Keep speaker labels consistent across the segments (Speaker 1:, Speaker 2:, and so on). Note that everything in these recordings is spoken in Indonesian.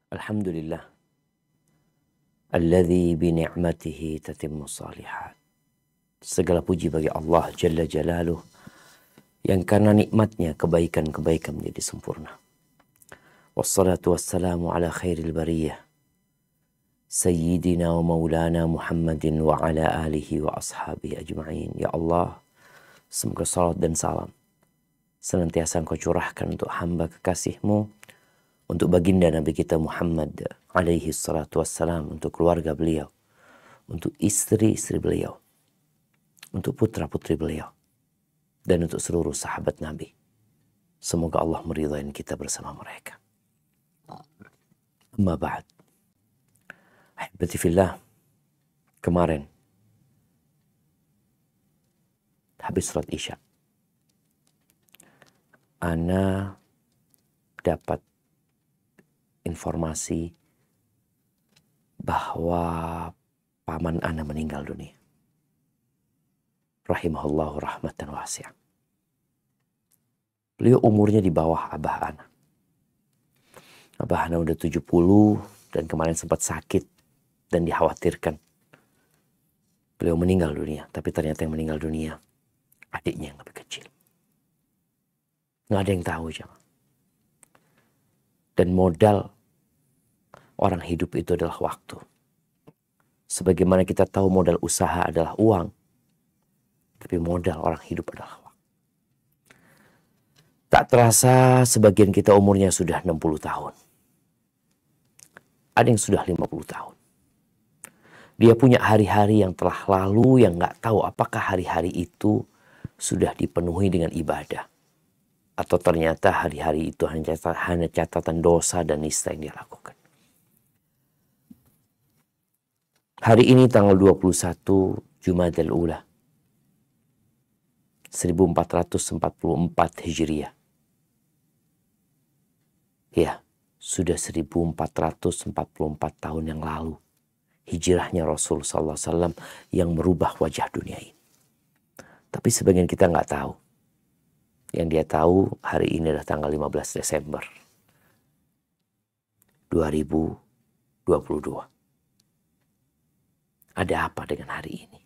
Speaker 1: Alhamdulillah. Alladzi bi ni'matihi tatimmu shalihat. Segala puji bagi Allah Jalla Jalaluh yang karena nikmatnya kebaikan-kebaikan menjadi sempurna. Wassalatu wassalamu ala khairil bariyah. Sayyidina wa maulana Muhammadin wa ala alihi wa ashabihi ajma'in. Ya Allah, semoga salat dan salam senantiasa Engkau curahkan untuk hamba kekasih-Mu, untuk baginda Nabi kita Muhammad alaihi salatu wassalam, untuk keluarga beliau, untuk istri-istri beliau, untuk putra-putri beliau, dan untuk seluruh sahabat Nabi. Semoga Allah meridhai kita bersama mereka. Amma ba'd. Ahibati fillah, kemarin habis salat Isya, ana dapat informasi bahwa paman ana meninggal dunia. Rahimahullahu rahmatan wasi'ah. Beliau umurnya di bawah abah ana. Abah ana udah 70 dan kemarin sempat sakit dan dikhawatirkan beliau meninggal dunia. Tapi ternyata yang meninggal dunia adiknya yang lebih kecil. Nggak ada yang tahu, jemaah. Dan modal orang hidup itu adalah waktu. Sebagaimana kita tahu modal usaha adalah uang, tapi modal orang hidup adalah waktu. Tak terasa sebagian kita umurnya sudah 60 tahun. Ada yang sudah 50 tahun. Dia punya hari-hari yang telah lalu yang nggak tahu apakah hari-hari itu sudah dipenuhi dengan ibadah. Atau ternyata hari-hari itu hanya catatan dosa dan nista yang dia lakukan. Hari ini tanggal 21 Jumadil Ula 1444 Hijriah. Ya, sudah 1444 tahun yang lalu hijrahnya Rasul sallallahu alaihi wasallam yang merubah wajah dunia ini. Tapi sebagian kita nggak tahu. Yang dia tahu hari ini adalah tanggal 15 Desember 2022. Ada apa dengan hari ini?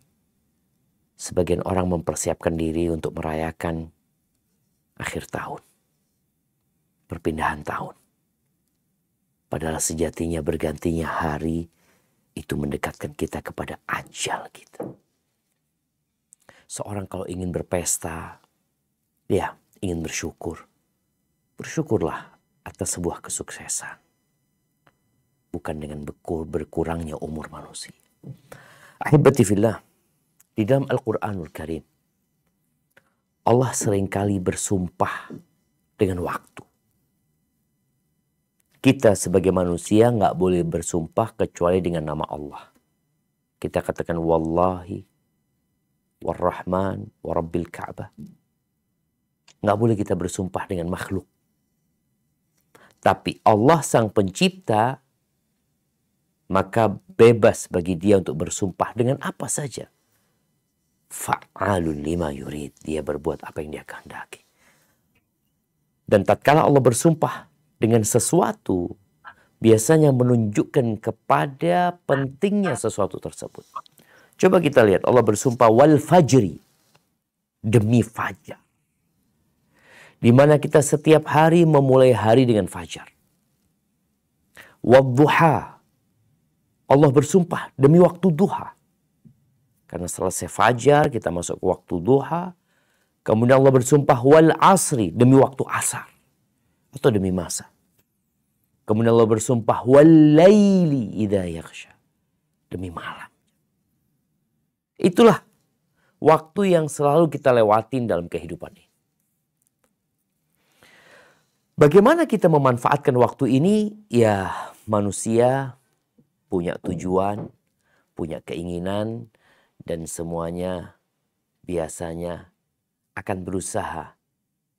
Speaker 1: Sebagian orang mempersiapkan diri untuk merayakan akhir tahun, perpindahan tahun. Padahal sejatinya bergantinya hari itu mendekatkan kita kepada ajal kita. Seorang kalau ingin berpesta, ya ingin bersyukur. Bersyukurlah atas sebuah kesuksesan. Bukan dengan berkurangnya umur manusia. Ahibati fillah, di dalam Al-Quranul Karim, Allah seringkali bersumpah dengan waktu. Kita sebagai manusia nggak boleh bersumpah kecuali dengan nama Allah. Kita katakan wallahi, warrahman, warabbil ka'bah. Nggak boleh kita bersumpah dengan makhluk. Tapi Allah sang pencipta, maka bebas bagi dia untuk bersumpah dengan apa saja. Fa'alun lima yurid. Dia berbuat apa yang dia kehendaki. Dan tatkala Allah bersumpah dengan sesuatu, biasanya menunjukkan kepada pentingnya sesuatu tersebut. Coba kita lihat, Allah bersumpah wal fajri, demi fajar. Di mana kita setiap hari memulai hari dengan fajar. Wadduha, Allah bersumpah demi waktu duha. Karena selesai fajar kita masuk ke waktu duha. Kemudian Allah bersumpah wal asri, demi waktu asar atau demi masa. Kemudian Allah bersumpah wal laili idza yaghsha, demi malam. Itulah waktu yang selalu kita lewatin dalam kehidupan ini. Bagaimana kita memanfaatkan waktu ini? Ya, manusia punya tujuan, punya keinginan, dan semuanya biasanya akan berusaha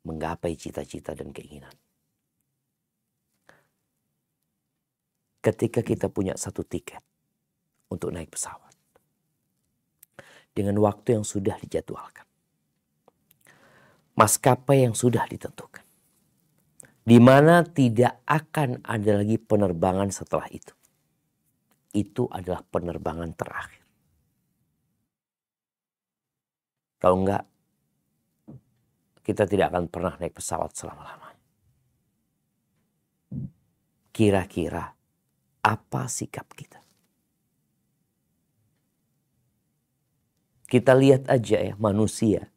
Speaker 1: menggapai cita-cita dan keinginan. Ketika kita punya satu tiket untuk naik pesawat dengan waktu yang sudah dijadwalkan, maskapai yang sudah ditentukan, Di mana tidak akan ada lagi penerbangan setelah itu. Itu adalah penerbangan terakhir. Kalau enggak, kita tidak akan pernah naik pesawat selama-lamanya. Kira-kira apa sikap kita? Kita lihat aja ya manusia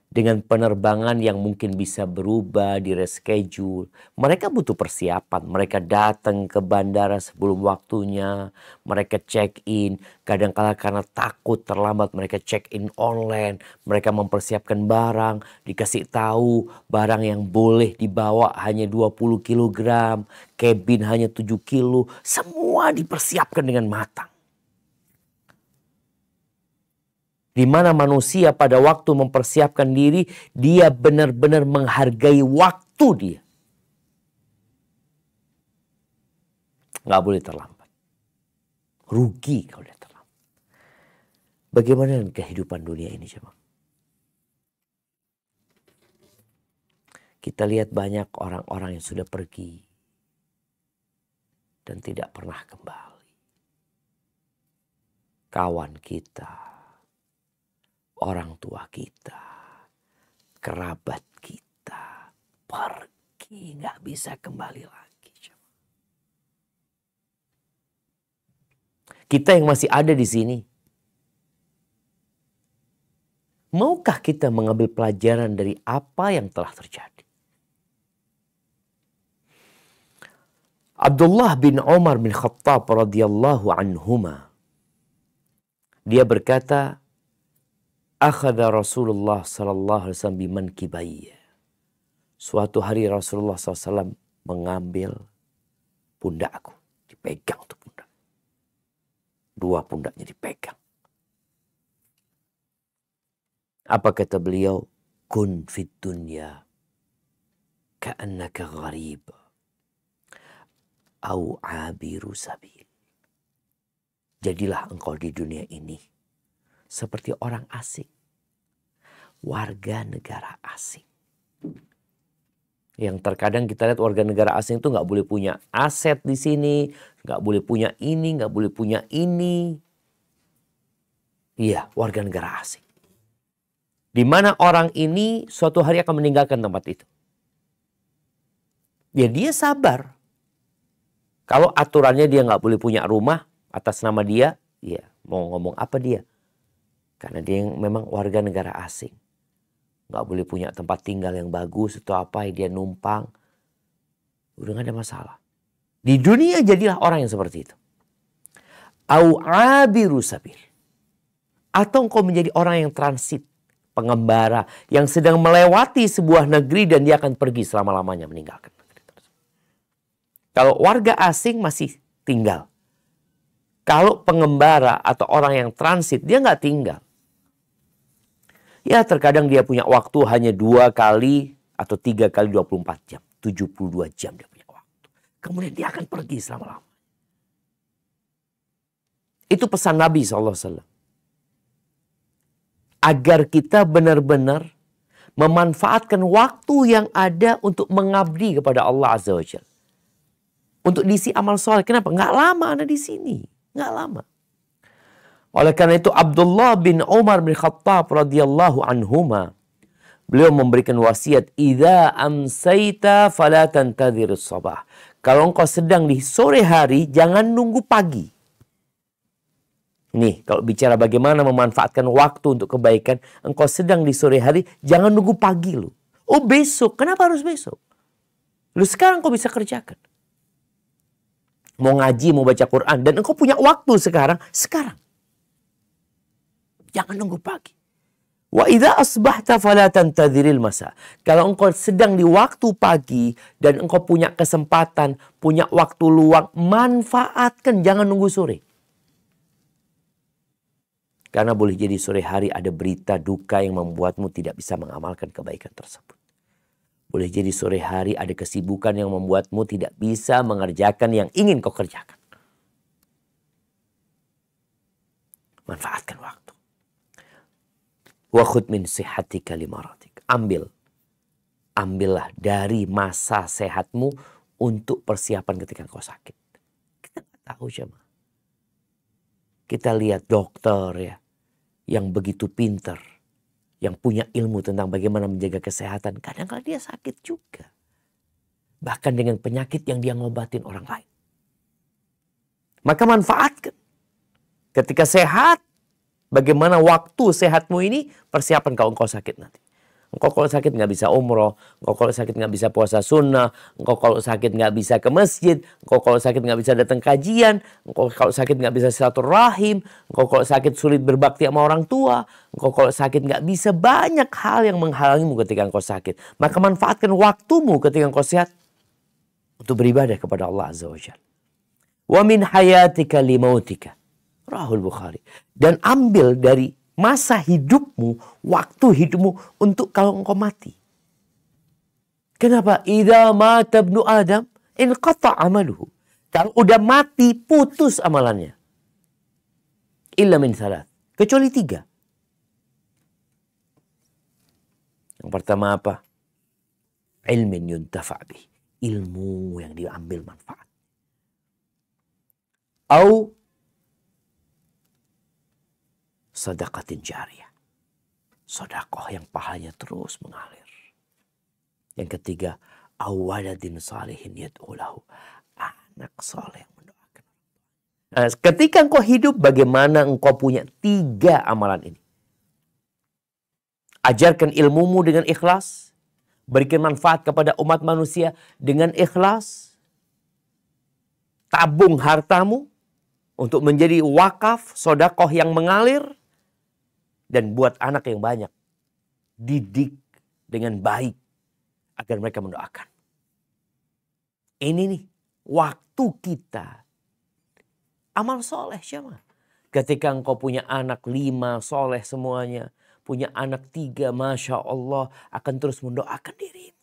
Speaker 1: dengan penerbangan yang mungkin bisa berubah, di-reschedule. Mereka butuh persiapan. Mereka datang ke bandara sebelum waktunya. Mereka check-in. Kadang-kala karena takut terlambat mereka check-in online. Mereka mempersiapkan barang. Dikasih tahu barang yang boleh dibawa hanya 20 kilogram. Cabin hanya 7 kilo. Semua dipersiapkan dengan matang. Di mana manusia pada waktu mempersiapkan diri, dia benar-benar menghargai waktu dia. Nggak boleh terlambat. Rugi kalau dia terlambat. Bagaimana dengan kehidupan dunia ini, coba? Kita lihat banyak orang-orang yang sudah pergi dan tidak pernah kembali. Kawan kita, orang tua kita, kerabat kita, pergi, nggak bisa kembali lagi. Kita yang masih ada di sini, maukah kita mengambil pelajaran dari apa yang telah terjadi? Abdullah bin Umar bin Khattab radhiyallahu anhuma, dia berkata, akhadha Rasulullah sallallahu alaihi wasallam bimankibayya. Suatu hari Rasulullah SAW mengambil pundakku, dipegang tuh pundak. Dua pundaknya dipegang. Apa kata beliau? Kun fid dunya ka'annaka gharib au abiru sabil. Jadilah engkau di dunia ini seperti orang asing, warga negara asing. Yang terkadang kita lihat warga negara asing itu nggak boleh punya aset di sini, nggak boleh punya ini, nggak boleh punya ini. Iya, warga negara asing. Di mana orang ini suatu hari akan meninggalkan tempat itu. Ya dia sabar. Kalau aturannya dia nggak boleh punya rumah atas nama dia, ya mau ngomong apa dia? Karena dia memang warga negara asing. Nggak boleh punya tempat tinggal yang bagus atau apa, dia numpang. Udah gak ada masalah. Di dunia jadilah orang yang seperti itu. Au abiru sabil. Atau engkau menjadi orang yang transit, pengembara, yang sedang melewati sebuah negeri dan dia akan pergi selama-lamanya meninggalkan negeri tersebut. Kalau warga asing masih tinggal. Kalau pengembara atau orang yang transit, dia nggak tinggal. Ya terkadang dia punya waktu hanya 2 kali atau 3 kali 24 jam. 72 jam dia punya waktu. Kemudian dia akan pergi selama-lamanya. Itu pesan Nabi SAW. Agar kita benar-benar memanfaatkan waktu yang ada untuk mengabdi kepada Allah Azza wa Jalla. Untuk diisi amal soleh. Kenapa? Nggak lama Anda di sini. Nggak lama. Oleh karena itu Abdullah bin Umar bin Khattab radhiyallahu anhuma, beliau memberikan wasiat, idza amsayta fala tantadhirus sabah. Kalau engkau sedang di sore hari, jangan nunggu pagi. Nih, kalau bicara bagaimana memanfaatkan waktu untuk kebaikan, engkau sedang di sore hari, jangan nunggu pagi lu. Oh besok, kenapa harus besok? Lu sekarang kau bisa kerjakan. Mau ngaji, mau baca Quran, dan engkau punya waktu sekarang. Jangan nunggu pagi. Wa idza asbahta fala tantadhiril masa. Kalau engkau sedang di waktu pagi dan engkau punya kesempatan, punya waktu luang, manfaatkan, jangan nunggu sore. Karena boleh jadi sore hari ada berita duka yang membuatmu tidak bisa mengamalkan kebaikan tersebut. Boleh jadi sore hari ada kesibukan yang membuatmu tidak bisa mengerjakan yang ingin kau kerjakan. Manfaatkan waktu. Wa khudh min sihhatika limaratik. Ambil ambillah dari masa sehatmu untuk persiapan ketika engkau sakit. Kita nggak tahu jemaah. Kita lihat dokter ya, yang begitu pinter, yang punya ilmu tentang bagaimana menjaga kesehatan. Kadang-kadang dia sakit juga. Bahkan dengan penyakit yang dia ngobatin orang lain. Maka manfaatkan. Ketika sehat, bagaimana waktu sehatmu ini persiapan kalau engkau sakit nanti. Engkau kalau sakit nggak bisa umroh, engkau kalau sakit nggak bisa puasa sunnah, engkau kalau sakit nggak bisa ke masjid, engkau kalau sakit nggak bisa datang kajian, engkau kalau sakit nggak bisa silaturahim, engkau kalau sakit sulit berbakti sama orang tua, engkau kalau sakit nggak bisa, banyak hal yang menghalangimu ketika engkau sakit. Maka manfaatkan waktumu ketika engkau sehat untuk beribadah kepada Allah Azza wa Jalla. Wa min hayatika limautika. Rahul Bukhari. Dan ambil dari masa hidupmu, waktu hidupmu untuk kalau engkau mati. Kenapa? Idza mata ibnu Adam inqata amaluhu. Kalau udah mati, putus amalannya. Illa min thalath. Kecuali 3. Yang pertama apa? Ilmin yuntafa' bih. Ilmu yang diambil manfaat. Au sedekatin jariyah. Sedekah yang pahalanya terus mengalir. Yang ketiga, awaladin salihin yad'ulahu. Anak soleh yang mendoakan. Nah, ketika engkau hidup, bagaimana engkau punya 3 amalan ini? Ajarkan ilmumu dengan ikhlas. Berikan manfaat kepada umat manusia dengan ikhlas. Tabung hartamu untuk menjadi wakaf, sedekah yang mengalir. Dan buat anak yang banyak. Didik dengan baik. Agar mereka mendoakan. Ini nih. Waktu kita. Amal soleh siapa? Ketika engkau punya anak 5 soleh semuanya. Punya anak 3. Masya Allah. Akan terus mendoakan dirimu.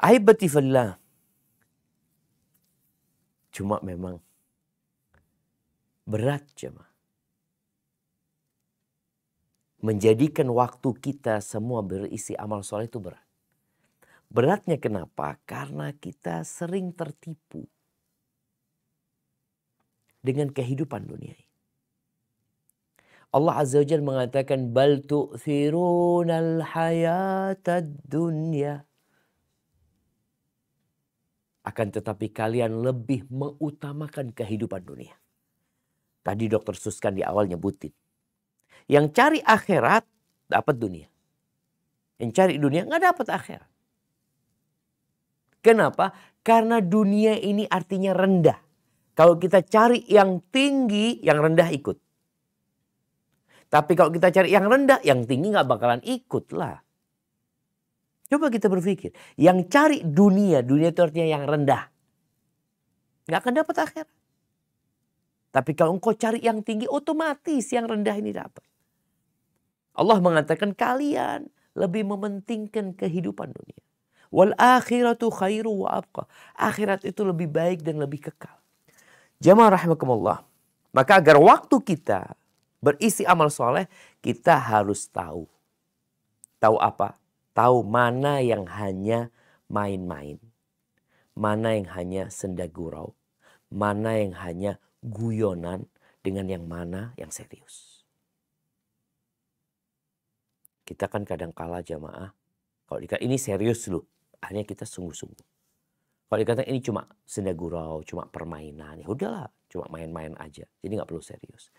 Speaker 1: Ahibati fillah. Cuma memang. Berat jemaah. Menjadikan waktu kita semua berisi amal soleh itu berat. Beratnya kenapa? Karena kita sering tertipu dengan kehidupan dunia ini. Allah Azza wa Jalla mengatakan bal tu'thirunal hayatad dunya. Akan tetapi kalian lebih mengutamakan kehidupan dunia. Tadi Dr. Suskan di awal nyebutin. Yang cari akhirat dapat dunia. Yang cari dunia nggak dapat akhirat. Kenapa? Karena dunia ini artinya rendah. Kalau kita cari yang tinggi, yang rendah ikut. Tapi kalau kita cari yang rendah, yang tinggi nggak bakalan ikut lah. Coba kita berpikir. Yang cari dunia, dunia itu artinya yang rendah. Nggak akan dapat akhirat. Tapi kalau engkau cari yang tinggi, otomatis yang rendah ini dapat. Allah mengatakan kalian lebih mementingkan kehidupan dunia. Wal akhiratu khairu wa abqa. Akhirat itu lebih baik dan lebih kekal. Jamaah rahimakumullah. Maka agar waktu kita berisi amal soleh, kita harus tahu. Tahu apa? Tahu mana yang hanya main-main. Mana yang hanya senda gurau. Mana yang hanya guyonan. Dengan yang mana yang serius. Kita kan kadang kala jamaah. Kalau dikata ini serius loh. Akhirnya kita sungguh-sungguh. Kalau dikata ini cuma senda gurau, cuma permainan. Ya udahlah, cuma main-main aja. Jadi gak perlu serius.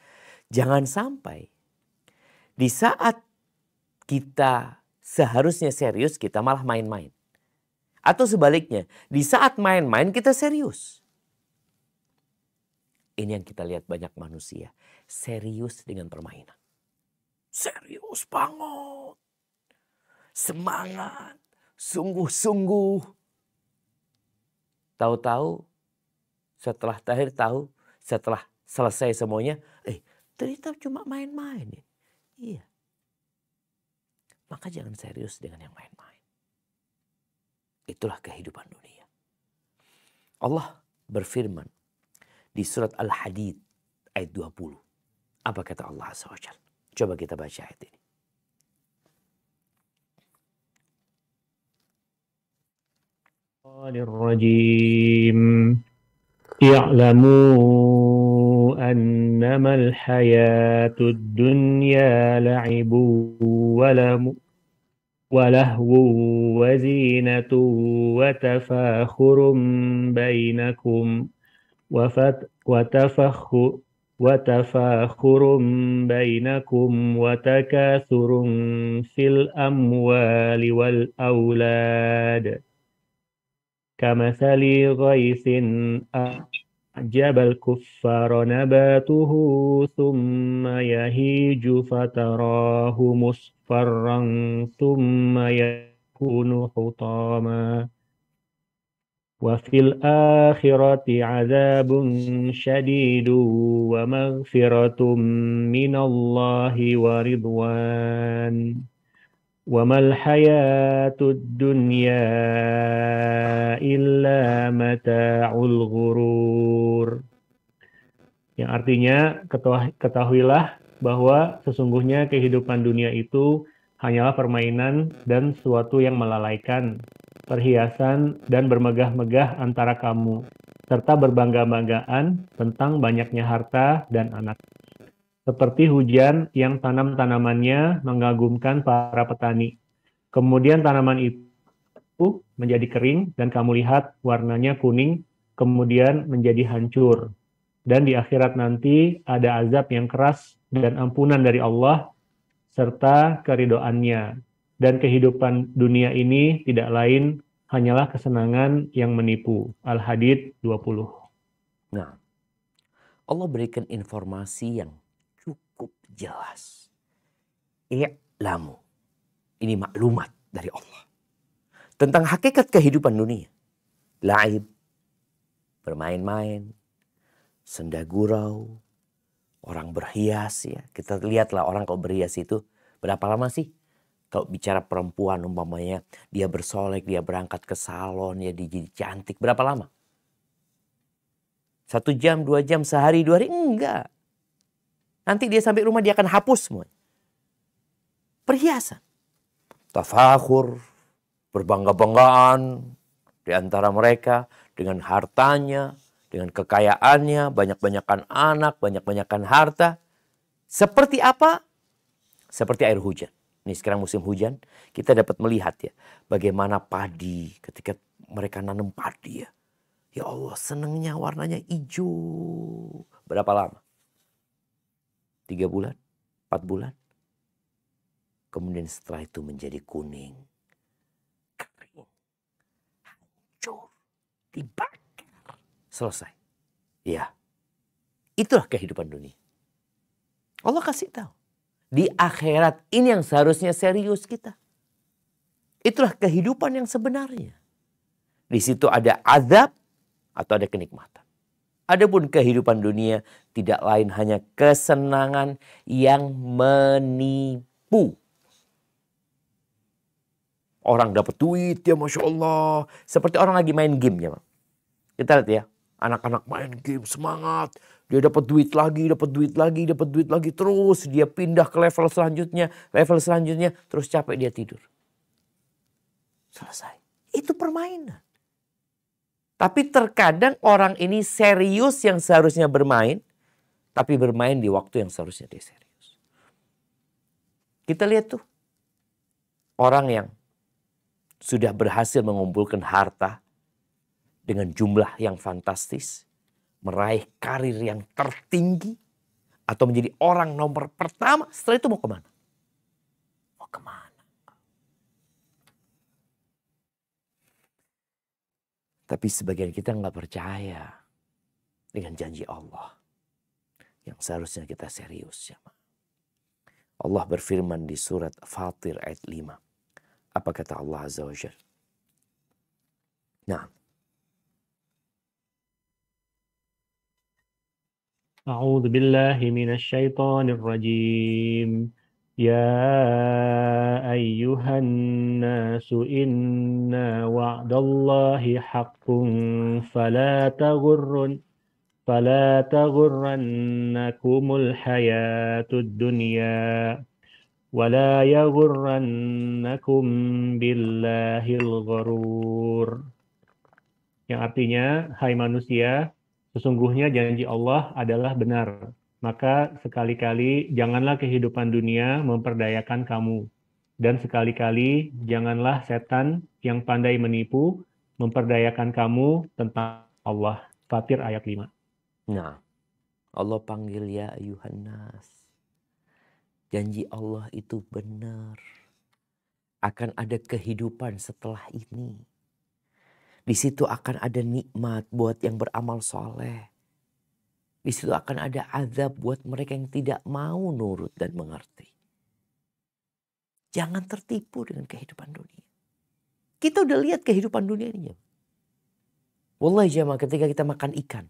Speaker 1: Jangan sampai di saat kita seharusnya serius, kita malah main-main. Atau sebaliknya, di saat main-main kita serius. Ini yang kita lihat banyak manusia. Serius dengan permainan. Serius banget. Semangat. Sungguh-sungguh. Tahu-tahu setelah terakhir tahu, setelah selesai semuanya, ternyata cuma main-main. Iya. Maka jangan serius dengan yang main-main. Itulah kehidupan dunia. Allah berfirman di surat Al-Hadid ayat 20. Apa kata Allah SWT? Coba kita baca ayat ini.
Speaker 2: الرجيم اعلموا أنما الحياة الدنيا لعب ولهو وزينة وتفاخر بينكم وتفاخر وتكاثر في الأموال والأولاد كمثل غيث أعجب الكفار نباته ثم يهيج فتراه مصفرا ثم يكون حطاما وفي الآخرة عذاب شديد ومغفرة من الله ورضوان وما الحياة الدنيا إلا متاع الغرور. Yang artinya ketahuilah bahwa sesungguhnya kehidupan dunia itu hanyalah permainan dan sesuatu yang melalaikan, perhiasan dan bermegah-megah antara kamu, serta berbangga-banggaan tentang banyaknya harta dan anak. Seperti hujan yang tanam-tanamannya mengagumkan para petani. Kemudian tanaman itu menjadi kering dan kamu lihat warnanya kuning, kemudian menjadi hancur. Dan di akhirat nanti ada azab yang keras dan ampunan dari Allah serta keridoannya. Dan kehidupan dunia ini tidak lain hanyalah kesenangan yang menipu. Al-Hadid 20.
Speaker 1: Nah, Allah berikan informasi yang cukup jelas. I'lamu. Ini maklumat dari Allah. Tentang hakikat kehidupan dunia. Laib, bermain-main, senda gurau, orang berhias ya. Kita lihatlah orang kalau berhias itu berapa lama sih? Kalau bicara perempuan umpamanya dia bersolek, dia berangkat ke salon, ya dia jadi cantik. Berapa lama? 1 jam, 2 jam, sehari, 2 hari? Enggak. Nanti dia sampai rumah dia akan hapus semua. Perhiasan. Tafakhur, berbangga-banggaan di antara mereka dengan hartanya, dengan kekayaannya, banyak-banyakan anak, banyak-banyakan harta. Seperti apa? Seperti air hujan. Ini sekarang musim hujan, kita dapat melihat ya bagaimana padi ketika mereka nanam padi ya. Ya Allah, senangnya warnanya hijau. Berapa lama? 3 bulan? 4 bulan? Kemudian setelah itu menjadi kuning. Kering. Hancur. Dibakar. Selesai. Ya. Itulah kehidupan dunia. Allah kasih tahu. Di akhirat ini yang seharusnya serius kita. Itulah kehidupan yang sebenarnya. Di situ ada azab atau ada kenikmatan. Adapun kehidupan dunia tidak lain hanya kesenangan yang menipu. Orang dapat duit ya Masya Allah. Seperti orang lagi main game ya. Kita lihat ya. Anak-anak main game semangat. Dia dapat duit lagi, dapat duit lagi, dapat duit lagi. Terus dia pindah ke level selanjutnya. Level selanjutnya. Terus capek dia tidur. Selesai. Itu permainan. Tapi terkadang orang ini serius yang seharusnya bermain. Tapi bermain di waktu yang seharusnya dia serius. Kita lihat tuh. Orang yang sudah berhasil mengumpulkan harta. Dengan jumlah yang fantastis. Meraih karir yang tertinggi. Atau menjadi orang nomor pertama. Setelah itu mau kemana? Mau kemana? Tapi sebagian kita nggak percaya dengan janji Allah yang seharusnya kita serius. Ya. Allah berfirman di surat Fatir ayat 5. Apa kata Allah Azza wa Jalla? Nah.
Speaker 2: A'udzu billahi minasyaitonir rajim. يا أيها الناس إنا وعد الله حق فلا تغرنكم الحياة الدنيا ولا يغرنكم بالله الغرور. yang artinya, hai manusia, sesungguhnya janji Allah adalah benar. Maka sekali-kali janganlah kehidupan dunia memperdayakan kamu. Dan sekali-kali janganlah setan yang pandai menipu memperdayakan kamu tentang Allah. Fatir ayat 5.
Speaker 1: Nah, Allah panggil ya ayuhan nas. Janji Allah itu benar. Akan ada kehidupan setelah ini. Di situ akan ada nikmat buat yang beramal soleh. Di situ akan ada azab buat mereka yang tidak mau nurut dan mengerti. Jangan tertipu dengan kehidupan dunia. Kita udah lihat kehidupan dunia ini. Wallahi jemaah, ketika kita makan ikan.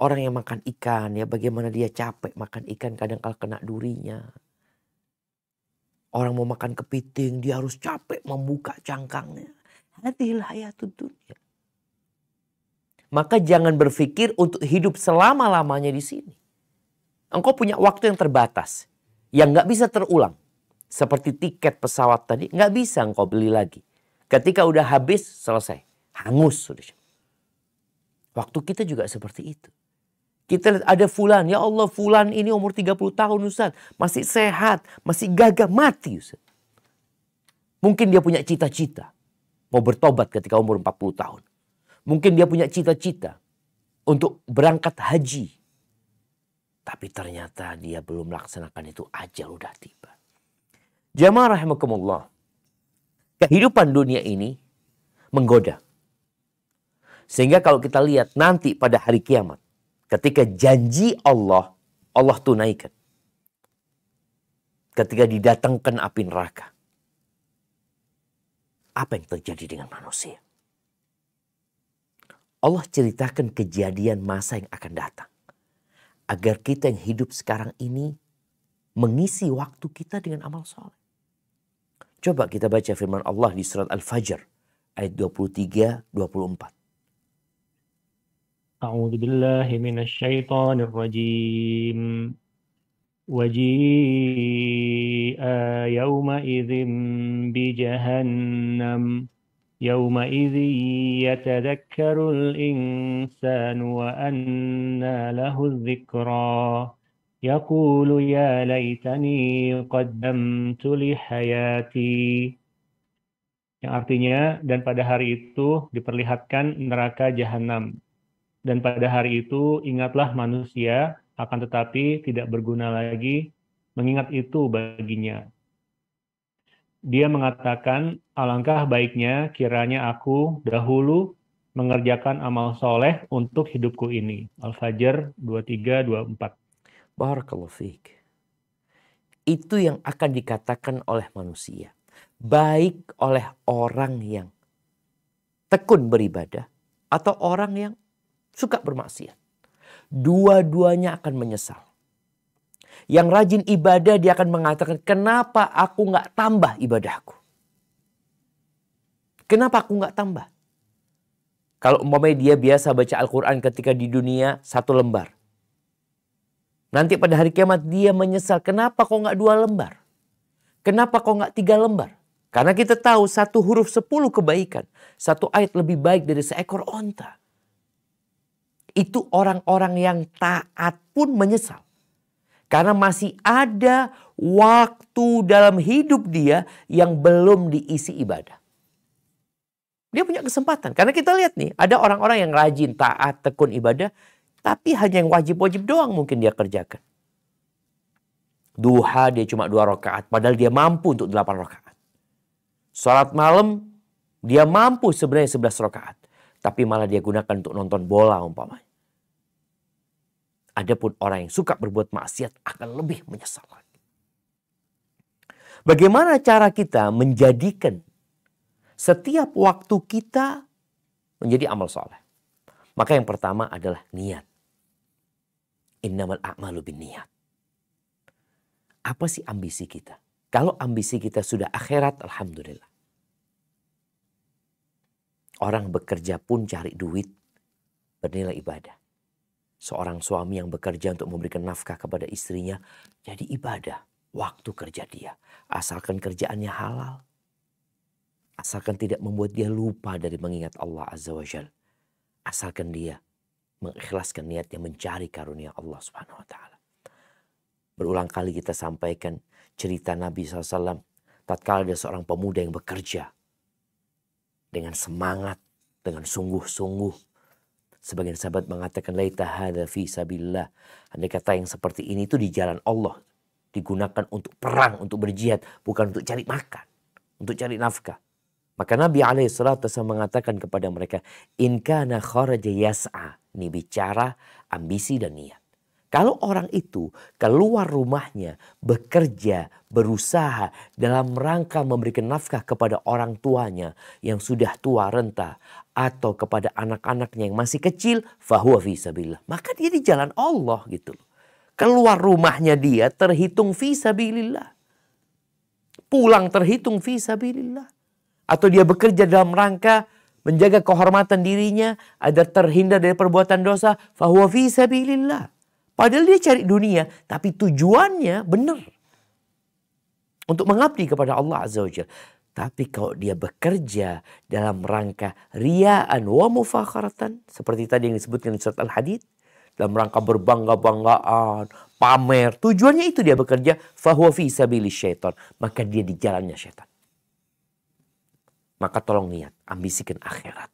Speaker 1: Orang yang makan ikan ya bagaimana dia capek makan ikan, kadang kala kena durinya. Orang mau makan kepiting dia harus capek membuka cangkangnya. Hadhil hayatud dunia. Maka jangan berpikir untuk hidup selama-lamanya di sini. Engkau punya waktu yang terbatas. Yang gak bisa terulang. Seperti tiket pesawat tadi. Gak bisa engkau beli lagi. Ketika udah habis selesai. Hangus sudah. Waktu kita juga seperti itu. Kita lihat ada fulan. Ya Allah, fulan ini umur 30 tahun Ustaz. Masih sehat. Masih gagah. Mati Ustaz. Mungkin dia punya cita-cita. Mau bertobat ketika umur 40 tahun. Mungkin dia punya cita-cita untuk berangkat haji. Tapi ternyata dia belum melaksanakan itu, ajal udah tiba. Jamaah rahimakumullah. Kehidupan dunia ini menggoda. Sehingga kalau kita lihat nanti pada hari kiamat. Ketika janji Allah tunaikan. Ketika didatangkan api neraka. Apa yang terjadi dengan manusia? Allah ceritakan kejadian masa yang akan datang. Agar kita yang hidup sekarang ini mengisi waktu kita dengan amal soleh. Coba kita baca firman Allah di surat Al-Fajr ayat 23-24.
Speaker 2: A'udzu billahi minasyaitonir rajim. Waji'a yawma idzin bi jahannam. يومئذ يتذكر الإنسان وأنى له الذكرى يقول يا ليتني قدمت لحياتي. Yang artinya, dan pada hari itu diperlihatkan neraka jahanam. Dan pada hari itu ingatlah manusia, akan tetapi tidak berguna lagi mengingat itu baginya. Dia mengatakan, alangkah baiknya kiranya aku dahulu mengerjakan amal soleh untuk hidupku ini. Al-Fajr 23-24.
Speaker 1: Barakallahu fiik. Itu yang akan dikatakan oleh manusia. Baik oleh orang yang tekun beribadah atau orang yang suka bermaksiat. Dua-duanya akan menyesal. Yang rajin ibadah dia akan mengatakan, kenapa aku gak tambah ibadahku? Kenapa aku gak tambah? Kalau umpamanya dia biasa baca Al-Quran ketika di dunia 1 lembar. Nanti pada hari kiamat dia menyesal, kenapa kok gak 2 lembar? Kenapa kok gak 3 lembar? Karena kita tahu 1 huruf 10 kebaikan. 1 ayat lebih baik dari seekor onta. Itu orang-orang yang taat pun menyesal. Karena masih ada waktu dalam hidup dia yang belum diisi ibadah. Dia punya kesempatan. Karena kita lihat nih, ada orang-orang yang rajin, taat, tekun ibadah. Tapi hanya yang wajib-wajib doang mungkin dia kerjakan. Duha dia cuma 2 rakaat. Padahal dia mampu untuk 8 rakaat. Salat malam dia mampu sebenarnya 11 rakaat. Tapi malah dia gunakan untuk nonton bola umpamanya. Adapun orang yang suka berbuat maksiat akan lebih menyesal lagi. Bagaimana cara kita menjadikan setiap waktu kita menjadi amal soleh? Maka yang pertama adalah niat. Innamal a'malu binniyat. Apa sih ambisi kita? Kalau ambisi kita sudah akhirat, alhamdulillah. Orang bekerja pun cari duit bernilai ibadah. Seorang suami yang bekerja untuk memberikan nafkah kepada istrinya jadi ibadah waktu kerja dia. Asalkan kerjaannya halal. Asalkan tidak membuat dia lupa dari mengingat Allah Azza wa Jalla. Asalkan dia mengikhlaskan niatnya mencari karunia Allah Subhanahu wa taala. Berulang kali kita sampaikan cerita Nabi SAW. Tatkala ada seorang pemuda yang bekerja dengan semangat, dengan sungguh-sungguh. Sebagian sahabat mengatakan laita hadza fi sabilillah. Andai kata yang seperti ini itu di jalan Allah. Digunakan untuk perang, untuk berjihad. Bukan untuk cari makan, untuk cari nafkah. Maka Nabi SAW mengatakan kepada mereka, in kana kharaja yas'a. Ini bicara ambisi dan niat. Kalau orang itu keluar rumahnya, bekerja, berusaha dalam rangka memberikan nafkah kepada orang tuanya yang sudah tua renta atau kepada anak-anaknya yang masih kecil, fahuwa fi sabilillah. Maka dia di jalan Allah gitu loh. Keluar rumahnya dia terhitung fi sabilillah. Pulang terhitung fi sabilillah. Atau dia bekerja dalam rangka menjaga kehormatan dirinya agar terhindar dari perbuatan dosa, fahuwa fi sabilillah. Padahal dia cari dunia, tapi tujuannya benar. Untuk mengabdi kepada Allah Azza wa Jalla. Tapi kalau dia bekerja dalam rangka riya'an wa mufakharatan. Seperti tadi yang disebutkan di surat Al-Hadid. Dalam rangka berbangga-banggaan, pamer. Tujuannya itu dia bekerja. Fahuwa fi sabilis syaitan. Maka dia di jalannya syaitan. Maka tolong niat, ambisikan akhirat.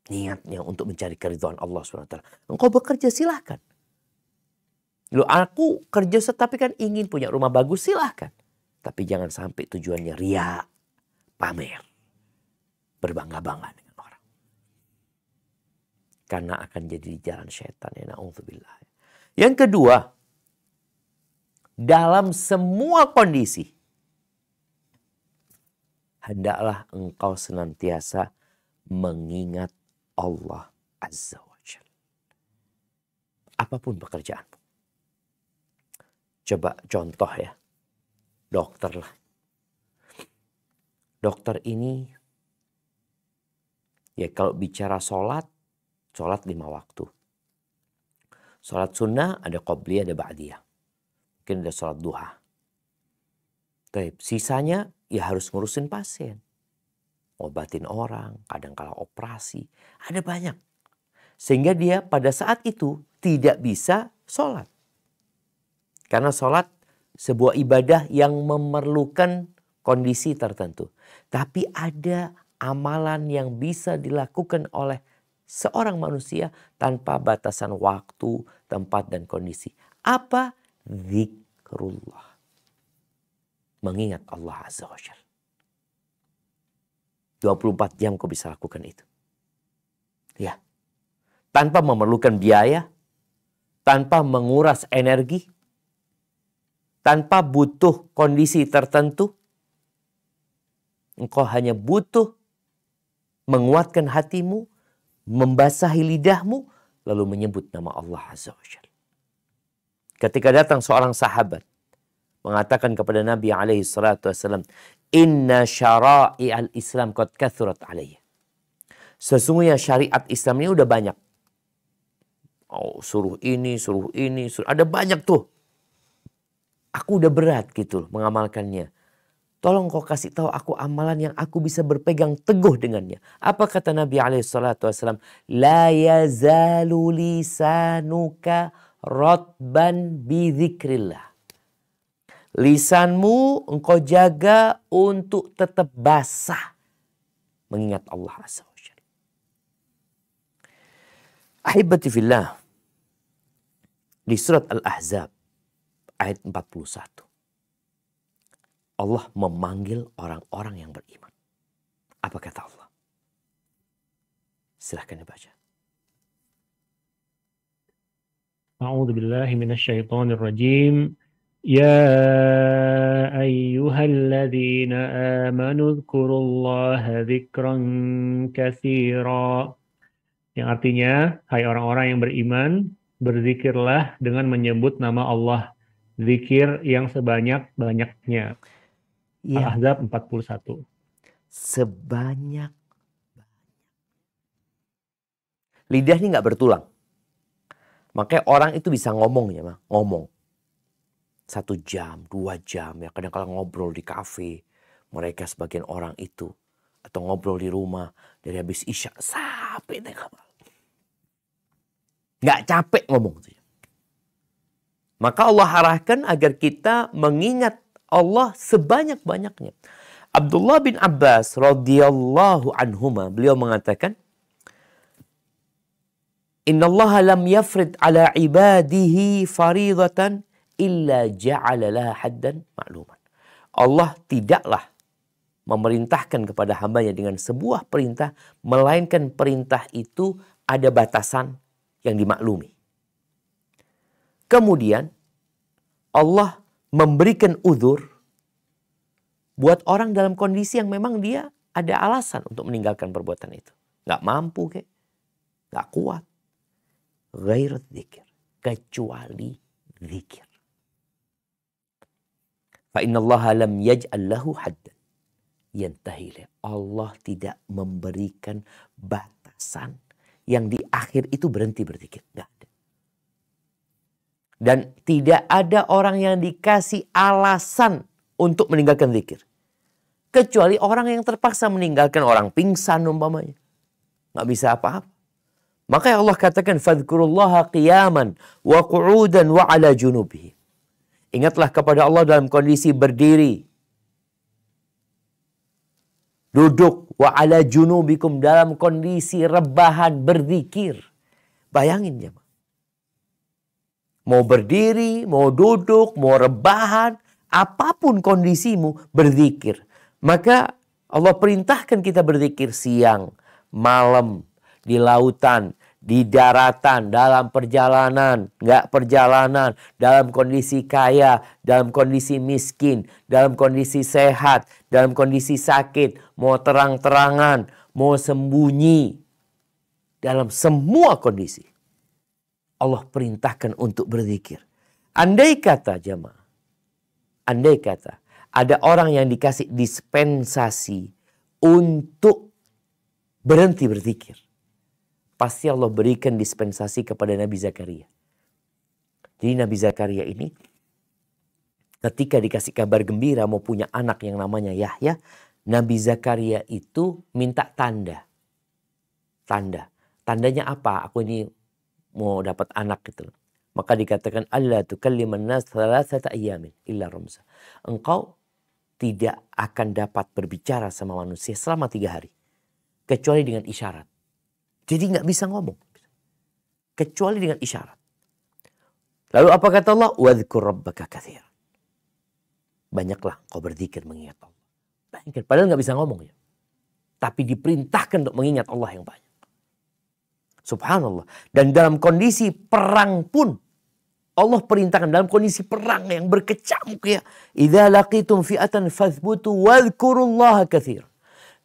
Speaker 1: Niatnya untuk mencari keridhaan Allah SWT. Engkau bekerja silahkan. Loh, aku kerja tapi kan ingin punya rumah bagus, silahkan. Tapi jangan sampai tujuannya ria, pamer. Berbangga-bangga dengan orang. Karena akan jadi jalan syaitan. Ya, na'udzubillah. Yang kedua, dalam semua kondisi, hendaklah engkau senantiasa mengingat Allah Azza wa Jalla. Apapun pekerjaanmu. Coba contoh ya. Dokter lah. Dokter ini, ya kalau bicara sholat 5 waktu. Sholat sunnah ada qobliyah, ada ba'diyah. Mungkin ada sholat duha. Tapi sisanya ya harus ngurusin pasien. Obatin orang, kadang-kala operasi. Ada banyak. Sehingga dia pada saat itu tidak bisa sholat. Karena sholat sebuah ibadah yang memerlukan kondisi tertentu. Tapi ada amalan yang bisa dilakukan oleh seorang manusia tanpa batasan waktu, tempat, dan kondisi. Apa? Zikrullah. Mengingat Allah Azza wa Jalla. 24 jam kau bisa lakukan itu. Ya. Tanpa memerlukan biaya. Tanpa menguras energi. Tanpa butuh kondisi tertentu. Engkau hanya butuh menguatkan hatimu. Membasahi lidahmu. Lalu menyebut nama Allah Azza wa Jalla. Ketika datang seorang sahabat. Mengatakan kepada Nabi SAW. Inna syara'i al-Islam qad kathurat alayya. Sesungguhnya syariat Islam ini udah banyak. Oh, suruh ini. Ada banyak tuh. Aku udah berat gitu mengamalkannya. Tolong kau kasih tahu aku amalan yang aku bisa berpegang teguh dengannya. Apa kata Nabi SAW? La yazalu lisanuka rotban bidzikrillah. Lisanmu engkau jaga untuk tetap basah. Mengingat Allah Azza wa Jalla. Ahibati fillah. Di surat Al-Ahzab. Ayat 41. Allah memanggil orang-orang yang beriman. Apa kata Allah? Silahkan dibaca.
Speaker 2: A'udzu billahi minasyaitonir rajim. يا أيها الذين آمنوا اذكروا الله ذكرا كثيرا. Yang artinya, hai orang-orang yang beriman, berzikirlah dengan menyebut nama Allah. Zikir yang sebanyak-banyaknya.
Speaker 1: Ya.
Speaker 2: Al-Ahzab 41.
Speaker 1: Sebanyak. Lidah ini nggak bertulang. Makanya orang itu bisa ngomong ya, ngomong. 1 jam, 2 jam, ya kadang-kadang ngobrol di kafe. Mereka sebagian orang itu atau ngobrol di rumah dari habis isya sampai tengah malam. Nggak capek ngomong. Maka Allah arahkan agar kita mengingat Allah sebanyak-banyaknya. Abdullah bin Abbas radhiyallahu anhuma, beliau mengatakan, Innallaha lam yafrid ala ibadihi faridatan illa ja'ala laha haddan ma'luman. Allah tidaklah memerintahkan kepada hambanya dengan sebuah perintah, melainkan perintah itu ada batasan yang dimaklumi. Kemudian Allah memberikan uzur buat orang dalam kondisi yang memang dia ada alasan untuk meninggalkan perbuatan itu. Nggak mampu, nggak kuat. Ghair dzikir, kecuali zikir. Fa innallaha lam yaj'al lahu haddan yantahi. Allah tidak memberikan batasan yang di akhir itu berhenti berzikir. Nggak ada. Dan tidak ada orang yang dikasih alasan untuk meninggalkan zikir. Kecuali orang yang terpaksa meninggalkan, orang pingsan umpamanya. Nggak bisa apa-apa. Maka Allah katakan, fadhkurullaha qiyaman wa qu'udan wa ala junubihi. Ingatlah kepada Allah dalam kondisi berdiri, duduk, wa ala junubikum, dalam kondisi rebahan berzikir. Bayangin ya, mau berdiri, mau duduk, mau rebahan, apapun kondisimu, berzikir. Maka Allah perintahkan kita berzikir siang, malam, di lautan, di daratan, dalam perjalanan, nggak perjalanan, dalam kondisi kaya, dalam kondisi miskin, dalam kondisi sehat, dalam kondisi sakit, mau terang-terangan, mau sembunyi, dalam semua kondisi. Allah perintahkan untuk berzikir. Andai kata jemaah, andai kata ada orang yang dikasih dispensasi untuk berhenti berzikir, pasti Allah berikan dispensasi kepada Nabi Zakaria. Jadi Nabi Zakaria ini ketika dikasih kabar gembira mau punya anak yang namanya Yahya, Nabi Zakaria itu minta tanda. Tandanya apa? Aku ini mau dapat anak gitu. Maka dikatakan, Allah tukalliman nas thalathata ayyamin illa ramza. Engkau tidak akan dapat berbicara sama manusia selama 3 hari. Kecuali dengan isyarat. Jadi nggak bisa ngomong. Kecuali dengan isyarat. Lalu apa kata Allah? Wadhkur rabbaka katsiran. Banyaklah kau berzikir mengingat Allah. Bayangkan, padahal nggak bisa ngomong ya. Tapi diperintahkan untuk mengingat Allah yang banyak. Subhanallah. Dan dalam kondisi perang pun, Allah perintahkan dalam kondisi perang yang berkecamuk ya. Idza laqitum fi'atan fathbutu wadhkurullaha katsiran.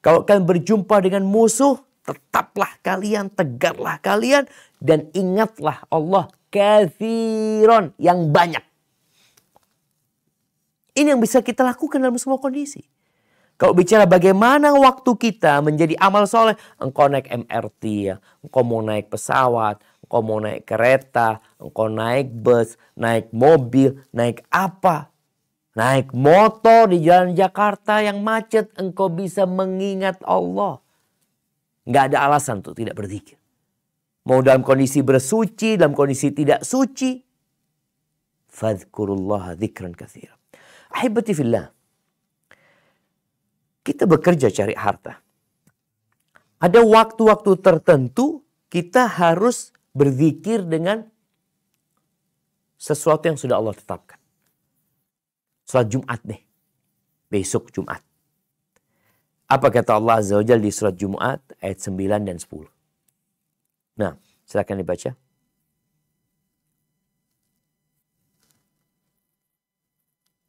Speaker 1: Kalau kalian berjumpa dengan musuh, tetaplah kalian, tegarlah kalian, dan ingatlah Allah katsiran, yang banyak. Ini yang bisa kita lakukan dalam semua kondisi. Kalau bicara bagaimana waktu kita menjadi amal soleh, engkau naik MRT ya, engkau mau naik pesawat, engkau mau naik kereta, engkau naik bus, naik mobil, naik apa, naik motor di jalan Jakarta yang macet, engkau bisa mengingat Allah. Nggak ada alasan untuk tidak berzikir. Mau dalam kondisi bersuci, dalam kondisi tidak suci. Fadhkurullaha dzikran katsiran. Ahibati fillah. Kita bekerja cari harta. Ada waktu-waktu tertentu kita harus berzikir dengan sesuatu yang sudah Allah tetapkan. Salat Jumat deh. Besok Jumat. Apa kata Allah Azza wa Jalla di surat Jumat ayat 9 dan 10. Nah, silakan dibaca.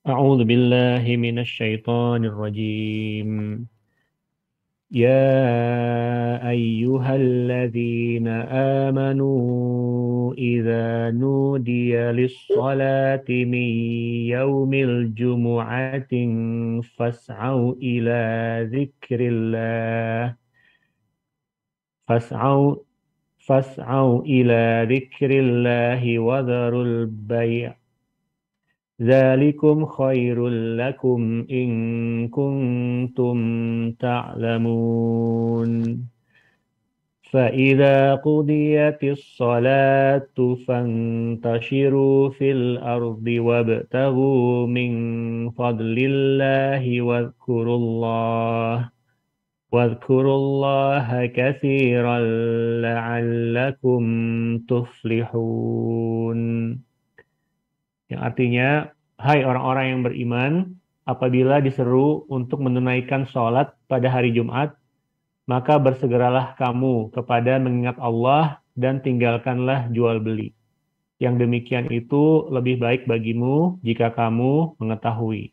Speaker 2: A'udzu billahi minasy syaithanir rajim. يا أيها الذين آمنوا إذا نودي للصلاة من يوم الجمعة فاسعوا إلى ذكر الله فاسعوا إلى ذكر الله وذروا البيع Dzalikum khairul lakum in kuntum ta'lamun. فإذا قضيت الصلاة فانتشروا في الأرض وابتغوا من فضل الله واذكروا الله كثيرا لعلكم تفلحون. Yang artinya, hai orang-orang yang beriman, apabila diseru untuk menunaikan sholat pada hari Jumat, maka bersegeralah kamu kepada mengingat Allah dan tinggalkanlah jual beli. Yang demikian itu lebih baik bagimu jika kamu mengetahui.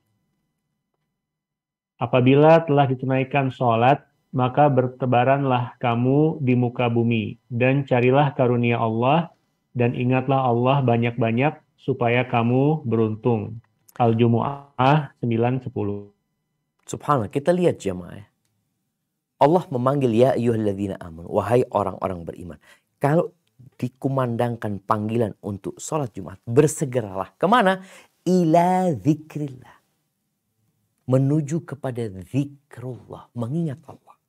Speaker 2: Apabila telah ditunaikan sholat, maka bertebaranlah kamu di muka bumi, dan carilah karunia Allah, dan ingatlah Allah banyak-banyak, supaya kamu beruntung. Al-Jumu'ah 9-10.
Speaker 1: Subhanallah, kita lihat jemaah. Allah memanggil ya ayyuhalladzina amanu, wahai orang-orang beriman. Kalau dikumandangkan panggilan untuk sholat Jumat, bersegeralah. Kemana? Ila zikrillah. Menuju kepada zikrullah, mengingat Allah.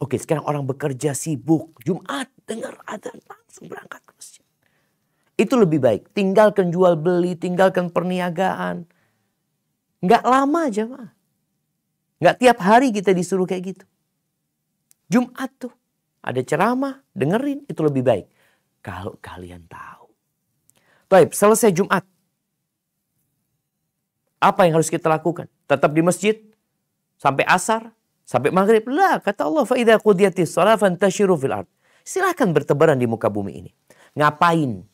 Speaker 1: Oke, sekarang orang bekerja sibuk, Jumat dengar adzan langsung berangkat ke masjid. Itu lebih baik. Tinggalkan jual beli, tinggalkan perniagaan. Nggak lama jemaah. Nggak tiap hari kita disuruh kayak gitu. Jumat tuh ada ceramah, dengerin, itu lebih baik. Kalau kalian tahu. Baik, selesai Jumat. Apa yang harus kita lakukan? Tetap di masjid sampai asar, sampai maghrib? Lah, kata Allah, fa idza qudiyatis shalah fantashiru fil ard. Silakan bertebaran di muka bumi ini. Ngapain?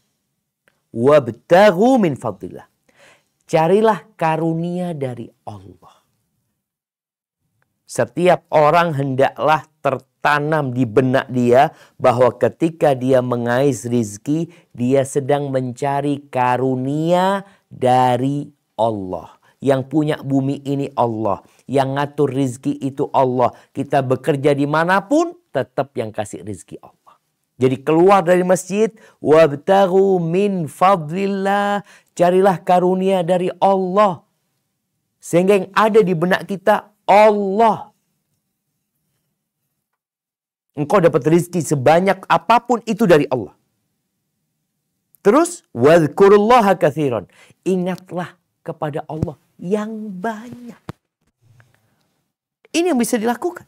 Speaker 1: Wabtaghu min fadlillah. Carilah karunia dari Allah. Setiap orang hendaklah tertanam di benak dia bahwa ketika dia mengais rizki, dia sedang mencari karunia dari Allah. Yang punya bumi ini Allah. Yang ngatur rizki itu Allah. Kita bekerja dimanapun, tetap yang kasih rizki Allah. Jadi keluar dari masjid, wabtaghu min fadlillah. Carilah karunia dari Allah. Sehingga yang ada di benak kita, Allah. Engkau dapat rizki sebanyak apapun itu dari Allah. Terus, wadhkurullaha katsiran. Ingatlah kepada Allah yang banyak. Ini yang bisa dilakukan.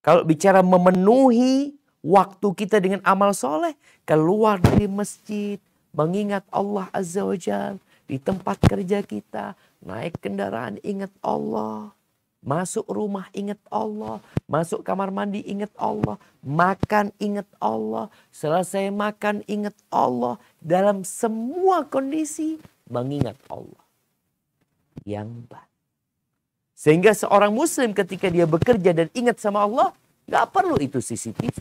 Speaker 1: Kalau bicara memenuhi waktu kita dengan amal soleh, keluar dari masjid, mengingat Allah Azza wa Jalla, di tempat kerja kita, naik kendaraan ingat Allah, masuk rumah ingat Allah, masuk kamar mandi ingat Allah, makan ingat Allah, selesai makan ingat Allah, dalam semua kondisi mengingat Allah yang baik. Sehingga seorang muslim ketika dia bekerja dan ingat sama Allah, gak perlu itu CCTV.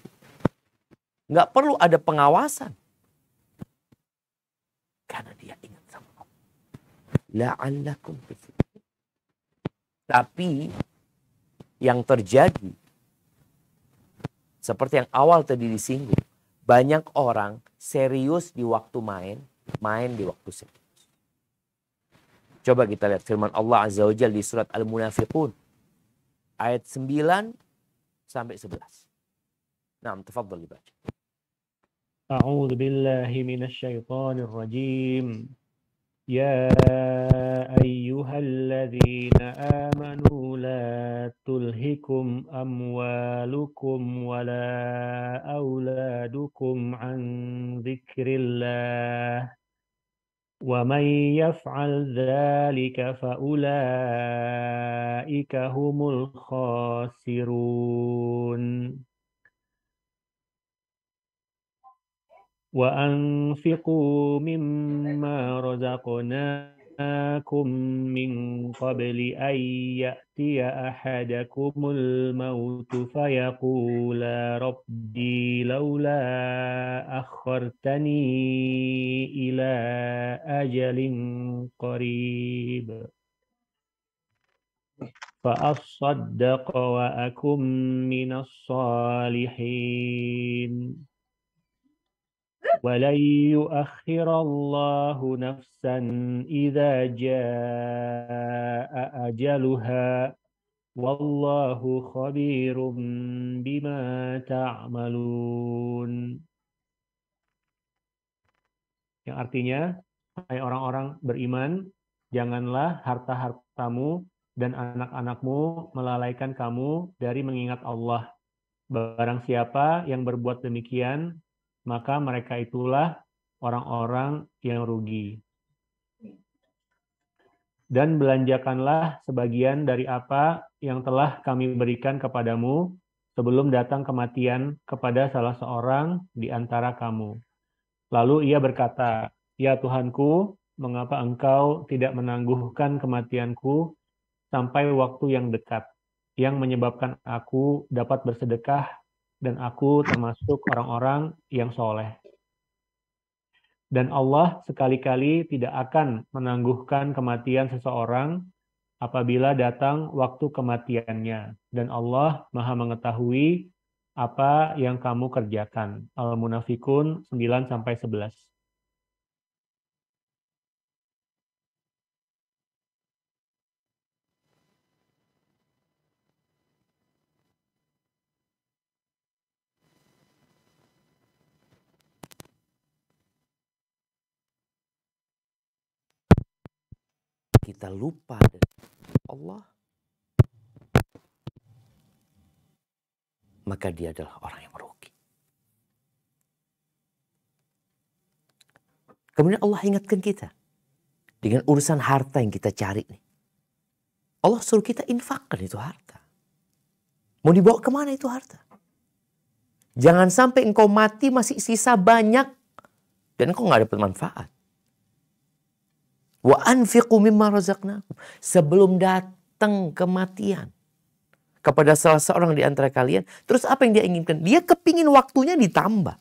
Speaker 1: Gak perlu ada pengawasan. Karena dia ingat sama Allah. La'allakum tuflihun. Tapi yang terjadi, seperti yang awal tadi disinggung, banyak orang serius di waktu main, main di waktu serius. Coba kita lihat firman Allah Azza wa Jalla di surat Al-Munafiqun. Ayat 9 sampai 11. Naam, tafadhal dibaca.
Speaker 2: A'udzu billahi minasyaitonir rajim. Ya ayyuhalladzina amanu la tulhikum amwalukum wala auladukum an dzikrillah. وَمَنْ يَفْعَلْ ذَلِكَ فَأُولَئِكَ هُمُ الْخَاسِرُونَ وَأَنْفِقُوا مِمَّا رَزَقْنَاكُمْ مِنْ قَبْلِ أَنْ يَأْتِيَ أَحَدَكُمُ الْمَوْتُ فَيَقُولَ رَبِّي لَوْلَا أَخَّرْتَنِي إِلَى أَجَلٍ قَرِيبٍ فَأَصَّدَّقَ وَأَكُنْ مِنَ الصَّالِحِينَ. وَلَن يُؤَخِّرَ اللَّهُ نَفْسًا إِذَا جَاءَ أَجَلُهَا وَاللَّهُ خَبِيرٌ بِمَا تَعْمَلُونَ. Yang artinya, hai orang-orang beriman, janganlah harta-hartamu dan anak-anakmu melalaikan kamu dari mengingat Allah. Barang siapa yang berbuat demikian, maka mereka itulah orang-orang yang rugi. Dan belanjakanlah sebagian dari apa yang telah kami berikan kepadamu sebelum datang kematian kepada salah seorang di antara kamu. Lalu ia berkata, "Ya Tuhanku, mengapa engkau tidak menangguhkan kematianku sampai waktu yang dekat, yang menyebabkan aku dapat bersedekah dan aku termasuk orang-orang yang soleh." Dan Allah sekali-kali tidak akan menangguhkan kematian seseorang apabila datang waktu kematiannya. Dan Allah Maha mengetahui apa yang kamu kerjakan. Al-Munafikun 9-11.
Speaker 1: Kita lupa dengan Allah, maka dia adalah orang yang merugi. Kemudian Allah ingatkan kita dengan urusan harta yang kita cari nih. Allah suruh kita infakkan itu harta. Mau dibawa kemana itu harta? Jangan sampai engkau mati masih sisa banyak dan engkau nggak dapat manfaat. Wa anfiqu mimma razaqnakum. Sebelum datang kematian kepada salah seorang di antara kalian, terus apa yang dia inginkan? Dia kepingin waktunya ditambah.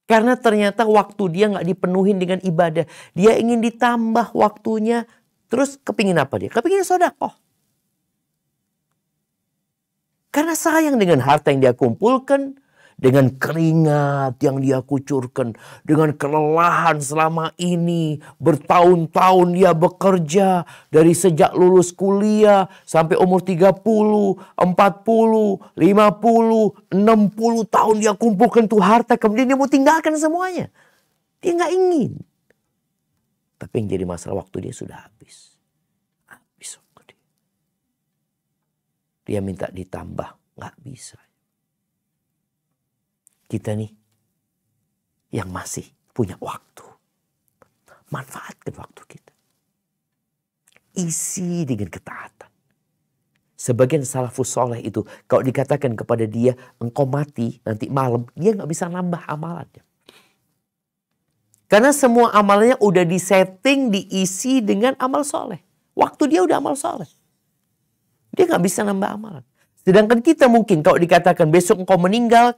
Speaker 1: Karena ternyata waktu dia nggak dipenuhin dengan ibadah. Dia ingin ditambah waktunya. Terus kepingin apa dia? Kepingin sedekah. Karena sayang dengan harta yang dia kumpulkan. Dengan keringat yang dia kucurkan. Dengan kelelahan selama ini. Bertahun-tahun dia bekerja. Dari sejak lulus kuliah. Sampai umur 30, 40, 50, 60 tahun dia kumpulkan tuh harta. Kemudian dia mau tinggalkan semuanya. Dia nggak ingin. Tapi yang jadi masalah waktu dia sudah habis. Habis waktu dia. Dia minta ditambah. Nggak bisa. Kita nih yang masih punya waktu. Manfaatkan waktu kita. Isi dengan ketaatan. Sebagian salafus soleh itu kalau dikatakan kepada dia engkau mati nanti malam. Dia nggak bisa nambah amalannya. Karena semua amalnya udah disetting, diisi dengan amal soleh. Waktu dia udah amal soleh. Dia nggak bisa nambah amalan. Sedangkan kita mungkin kalau dikatakan besok engkau meninggal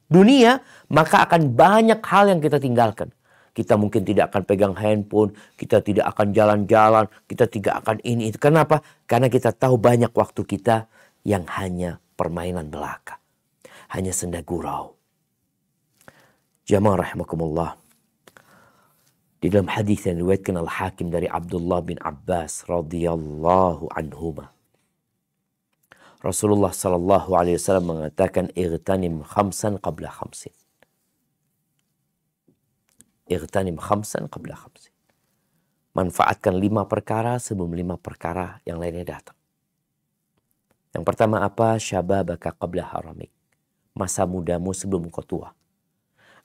Speaker 1: dunia, maka akan banyak hal yang kita tinggalkan. Kita mungkin tidak akan pegang handphone, kita tidak akan jalan-jalan, kita tidak akan ini itu. Kenapa? Karena kita tahu banyak waktu kita yang hanya permainan belaka. Hanya senda gurau. Jamaah rahimakumullah. Di dalam hadis yang diriwayatkan Al-Hakim dari Abdullah bin Abbas radhiyallahu anhuma. Rasulullah sallallahu alaihi wasallam mengatakan igtanim khamsan qabla khamsin. Igtanim khamsan qabla khamsin. Manfaatkan 5 perkara sebelum 5 perkara yang lainnya datang. Yang pertama apa? Syababaka qabla haramik. Masa mudamu sebelum kau tua.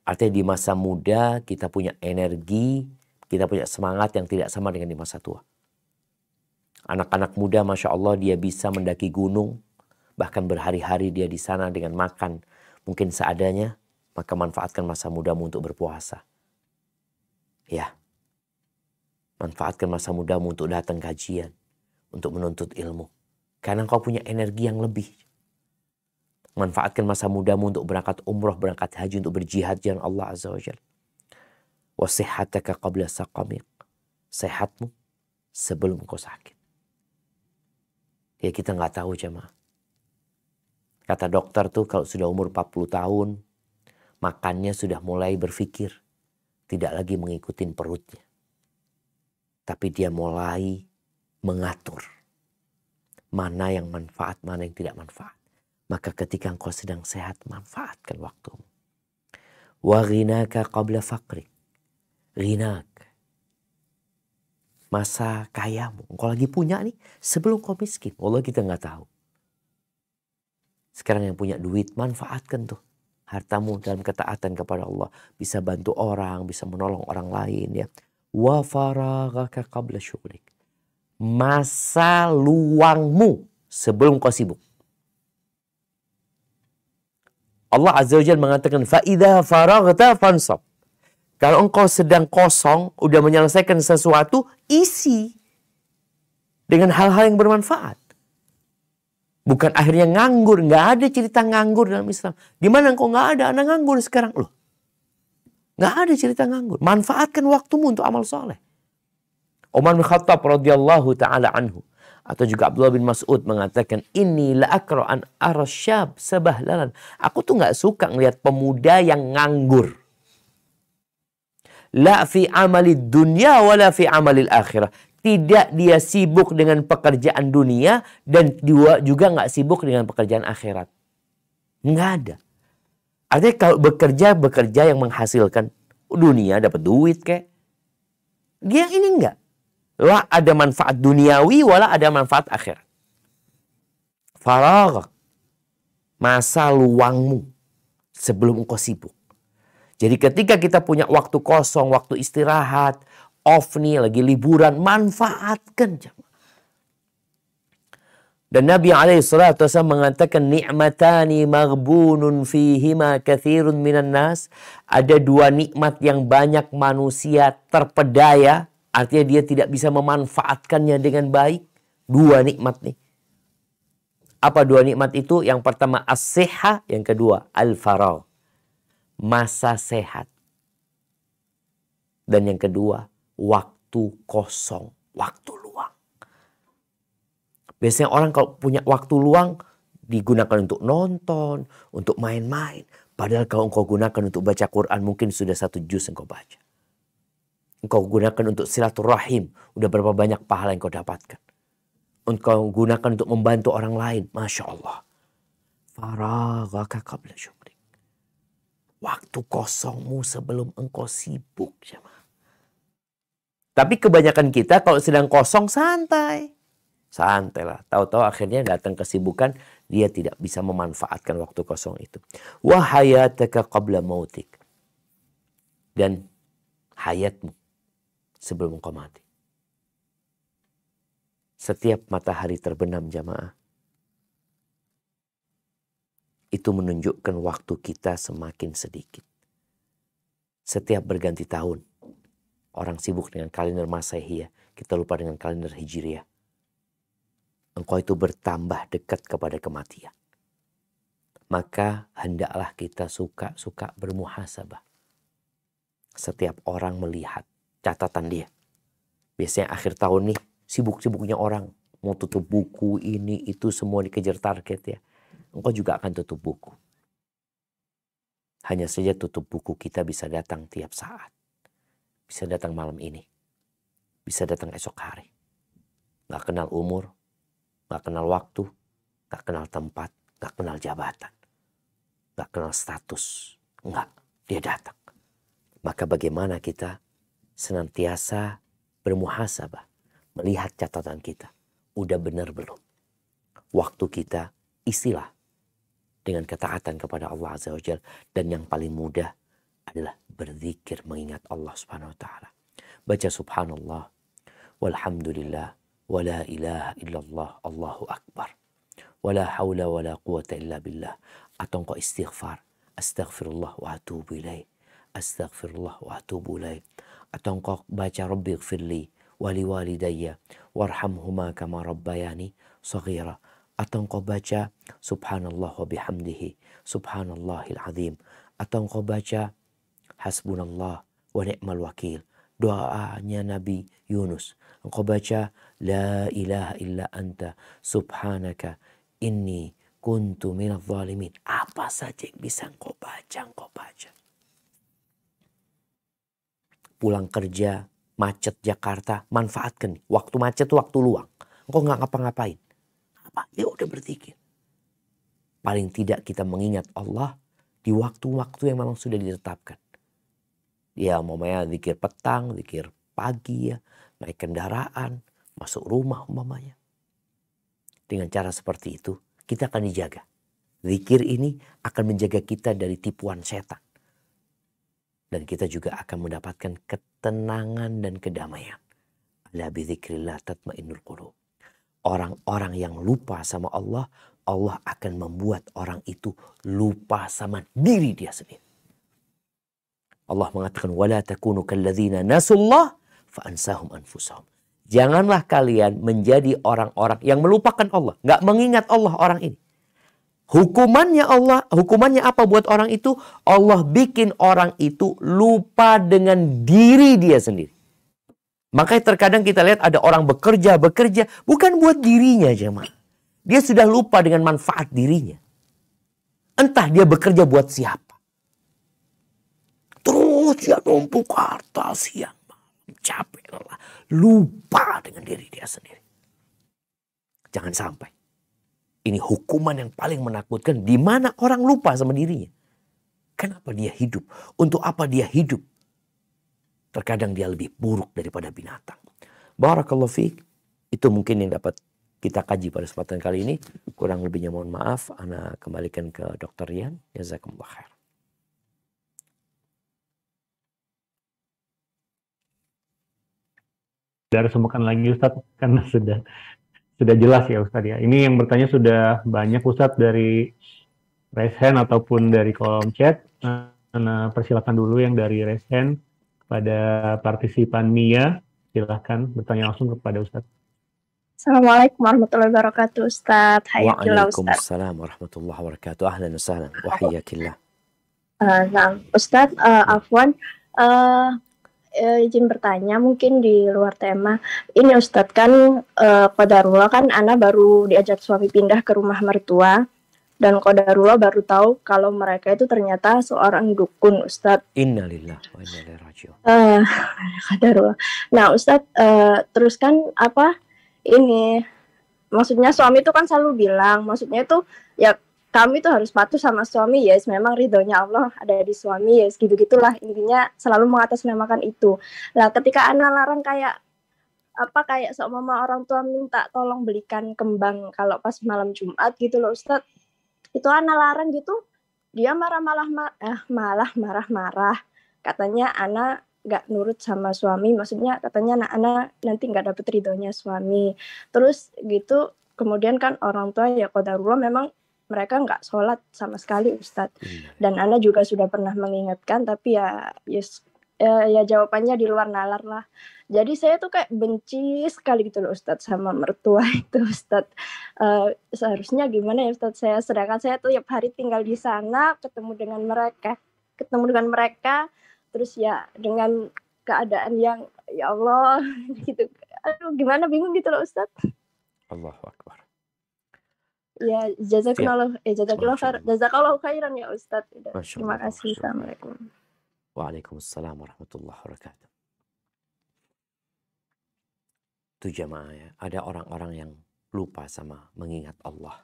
Speaker 1: Artinya di masa muda kita punya energi, kita punya semangat yang tidak sama dengan di masa tua. Anak-anak muda Masya Allah dia bisa mendaki gunung. Bahkan berhari-hari dia di sana dengan makan. Mungkin seadanya. Maka manfaatkan masa mudamu untuk berpuasa. Ya. Manfaatkan masa mudamu untuk datang kajian. Untuk menuntut ilmu. Karena kau punya energi yang lebih. Manfaatkan masa mudamu untuk berangkat umroh, berangkat haji, untuk berjihad jalan Allah Azza wa Jalla. Wasihataka qabla saqamik. Sehatmu sebelum kau sakit. Ya kita nggak tahu jemaah. Kata dokter tuh kalau sudah umur 40 tahun, Makannya sudah mulai berpikir, tidak lagi mengikuti perutnya. Tapi dia mulai mengatur mana yang manfaat, mana yang tidak manfaat. Maka ketika engkau sedang sehat, manfaatkan waktumu. Wa ghinaka qabla faqrik. Ghinak. Masa kayamu. Engkau lagi punya nih sebelum kau miskin. Wallah kita nggak tahu. Sekarang yang punya duit, manfaatkan tuh hartamu dalam ketaatan kepada Allah. Bisa bantu orang, bisa menolong orang lain ya. Wa faraghaka qabla syughlik. Masa luangmu sebelum kau sibuk. Allah Azza wa Jalla mengatakan, فَإِذَا فَرَغْتَ فَانْصَبْ. Kalau engkau sedang kosong, udah menyelesaikan sesuatu, isi dengan hal-hal yang bermanfaat. Bukan akhirnya nganggur. Nggak ada cerita nganggur dalam Islam. Gimana engkau nggak ada anak nganggur sekarang? Loh, nggak ada cerita nganggur. Manfaatkan waktumu untuk amal soleh. Umar bin Khattab radhiyallahu ta'ala anhu. Atau juga Abdullah bin Mas'ud mengatakan, Inni la akra an arasyab sabahlalan. Aku tuh nggak suka ngelihat pemuda yang nganggur. La fi amalid dunya wala fi amalil akhirah. Tidak dia sibuk dengan pekerjaan dunia dan juga nggak sibuk dengan pekerjaan akhirat. Nggak ada. Artinya kalau bekerja yang menghasilkan dunia, dapat duit kayak. Dia ini enggak. Lah ada manfaat duniawi wala ada manfaat akhirat. Faragh. Masa luangmu sebelum engkau sibuk. Jadi ketika kita punya waktu kosong, waktu istirahat, off nih, lagi liburan, manfaatkan. Dan Nabi SAW mengatakan, ni'matani maghbunun fihima kathirun minan nas. Ada dua nikmat yang banyak manusia terpedaya. Artinya dia tidak bisa memanfaatkannya dengan baik. Dua nikmat nih. Apa dua nikmat itu? Yang pertama as-sihha, yang kedua al-faragh. Masa sehat. Dan yang kedua, waktu kosong, waktu luang. Biasanya orang kalau punya waktu luang, digunakan untuk nonton, untuk main-main. Padahal kalau engkau gunakan untuk baca Quran, mungkin sudah 1 juz engkau baca. Engkau gunakan untuk silaturahim, udah berapa banyak pahala yang kau dapatkan. Engkau gunakan untuk membantu orang lain, Masya Allah. Faraghaka qabla syughlik. Waktu kosongmu sebelum engkau sibuk. Tapi kebanyakan kita kalau sedang kosong santai. Santai lah. Tahu-tahu akhirnya datang kesibukan. Dia tidak bisa memanfaatkan waktu kosong itu. Wa hayataka qabla mautik. Dan hayatmu sebelum engkau mati. Setiap matahari terbenam jamaah. Itu menunjukkan waktu kita semakin sedikit. Setiap berganti tahun, orang sibuk dengan kalender Masehi, kita lupa dengan kalender Hijriah. Engkau itu bertambah dekat kepada kematian. Maka hendaklah kita suka bermuhasabah. Setiap orang melihat catatan dia. Biasanya akhir tahun nih, sibuk-sibuknya orang. Mau tutup buku, ini, itu semua dikejar target ya. Engkau juga akan tutup buku. Hanya saja tutup buku kita bisa datang tiap saat. Bisa datang malam ini. Bisa datang esok hari. Gak kenal umur. Gak kenal waktu. Gak kenal tempat. Gak kenal jabatan. Gak kenal status. Enggak. Dia datang. Maka bagaimana kita senantiasa bermuhasabah. Melihat catatan kita. Udah benar belum? Waktu kita isilah dengan ketaatan kepada Allah Azza wa Jalla. Dan yang paling mudah adalah berzikir mengingat Allah Subhanahu wa Ta'ala. Baca subhanallah, walhamdulillah, wa la ilaha illallah, Allahu Akbar. Wa la hawla wa la quwata illa billah. Atau engkau istighfar, astaghfirullah wa atubu ilaih. Astaghfirullah wa atubu ilaih. Atau engkau baca Rabbi gfirli wa liwalidayya warhamhuma kama rabbayani saghira. Atau engkau baca subhanallah wa bihamdihi subhanallahil azim. Atau engkau baca hasbunallah wa ni'mal wakil. Doanya Nabi Yunus. Engkau baca la ilaha illa anta subhanaka inni kuntu minadh dhalimin. Apa saja yang bisa engkau baca. Pulang kerja, macet Jakarta, manfaatkan. Waktu macet itu waktu luang. Engkau nggak ngapa-ngapain. Apa? Ya udah berzikir. Paling tidak kita mengingat Allah di waktu-waktu yang memang sudah ditetapkan. Ya umpamanya zikir petang, zikir pagi ya, naik kendaraan, masuk rumah umpamanya. Dengan cara seperti itu kita akan dijaga. Zikir ini akan menjaga kita dari tipuan setan. Dan kita juga akan mendapatkan ketenangan dan kedamaian. Ala bidzikrillah tatmainnul qulub. Orang-orang yang lupa sama Allah, Allah akan membuat orang itu lupa sama diri dia sendiri. Allah mengatakan wala takunu kalladzina nasullah fa ansahum anfusahum. Janganlah kalian menjadi orang-orang yang melupakan Allah, enggak mengingat Allah orang ini. Hukumannya apa buat orang itu? Allah bikin orang itu lupa dengan diri dia sendiri. Makanya terkadang kita lihat ada orang bekerja bukan buat dirinya jemaah. Dia sudah lupa dengan manfaat dirinya. Entah dia bekerja buat siapa. Terus dia numpuk harta siang malam, capek lelah, lupa dengan diri dia sendiri. Jangan sampai. Ini hukuman yang paling menakutkan di mana orang lupa sama dirinya. Kenapa dia hidup? Untuk apa dia hidup? Terkadang dia lebih buruk daripada binatang. Barakallahu fiik. Itu mungkin yang dapat kita kaji pada kesempatan kali ini. Kurang lebihnya mohon maaf. Ana kembalikan ke Dr. Rian. Jazakumullah khair.
Speaker 2: Dari semukan lagi Ustadz, karena sudah jelas ya Ustadz ya. Ini yang bertanya sudah banyak Ustadz dari raise hand ataupun dari kolom chat. Nah, persilakan dulu yang dari raise hand pada partisipan Mia. Silahkan bertanya langsung kepada Ustadz.
Speaker 3: Assalamualaikum warahmatullahi wabarakatuh Ustadz. Hayakillah Ustadz.
Speaker 1: Waalaikumsalam warahmatullahi wabarakatuh. Ahlan wa sahlan. Wa hayakillah.
Speaker 3: Nah, Ustadz, afwan. Izin bertanya mungkin di luar tema. Ini Ustadz kan qadarullah kan Ana baru diajak suami pindah ke rumah mertua dan qadarullah baru tahu kalau mereka itu ternyata seorang dukun Ustadz.
Speaker 1: Innalillahi wa inna ilaihi raji'un.
Speaker 3: Qadarullah. Nah Ustadz terus kan ini maksudnya suami itu kan selalu bilang maksudnya itu ya kami tuh harus patuh sama suami, yes, memang ridhonya Allah ada di suami, yes, gitu-gitulah intinya selalu mengatasnamakan itu. Lah ketika Ana larang kayak seumpama orang tua minta tolong belikan kembang kalau pas malam Jumat gitu loh Ustadz, itu Ana larang gitu, dia malah marah-marah, katanya Ana nggak nurut sama suami, maksudnya katanya Ana nanti nggak dapet ridhonya suami. Terus gitu kemudian kan orang tua ya qadarullah memang mereka nggak sholat sama sekali Ustadz. Dan Ana juga sudah pernah mengingatkan, tapi ya jawabannya di luar nalar lah. Jadi saya tuh kayak benci sekali gitu loh Ustadz sama mertua itu Ustadz. Seharusnya gimana ya Ustadz saya, sedangkan saya tuh tiap hari tinggal di sana, ketemu dengan mereka, terus ya dengan keadaan yang ya Allah gitu. Aduh gimana, bingung gitu loh Ustadz.
Speaker 1: Allahu Akbar.
Speaker 3: Ya, jazakallahu khairan ya Ustadz. Terima kasih. Assalamualaikum.
Speaker 1: Waalaikumsalam warahmatullahi wabarakatuh. Itu jamaah ya, ada orang-orang yang lupa sama mengingat Allah.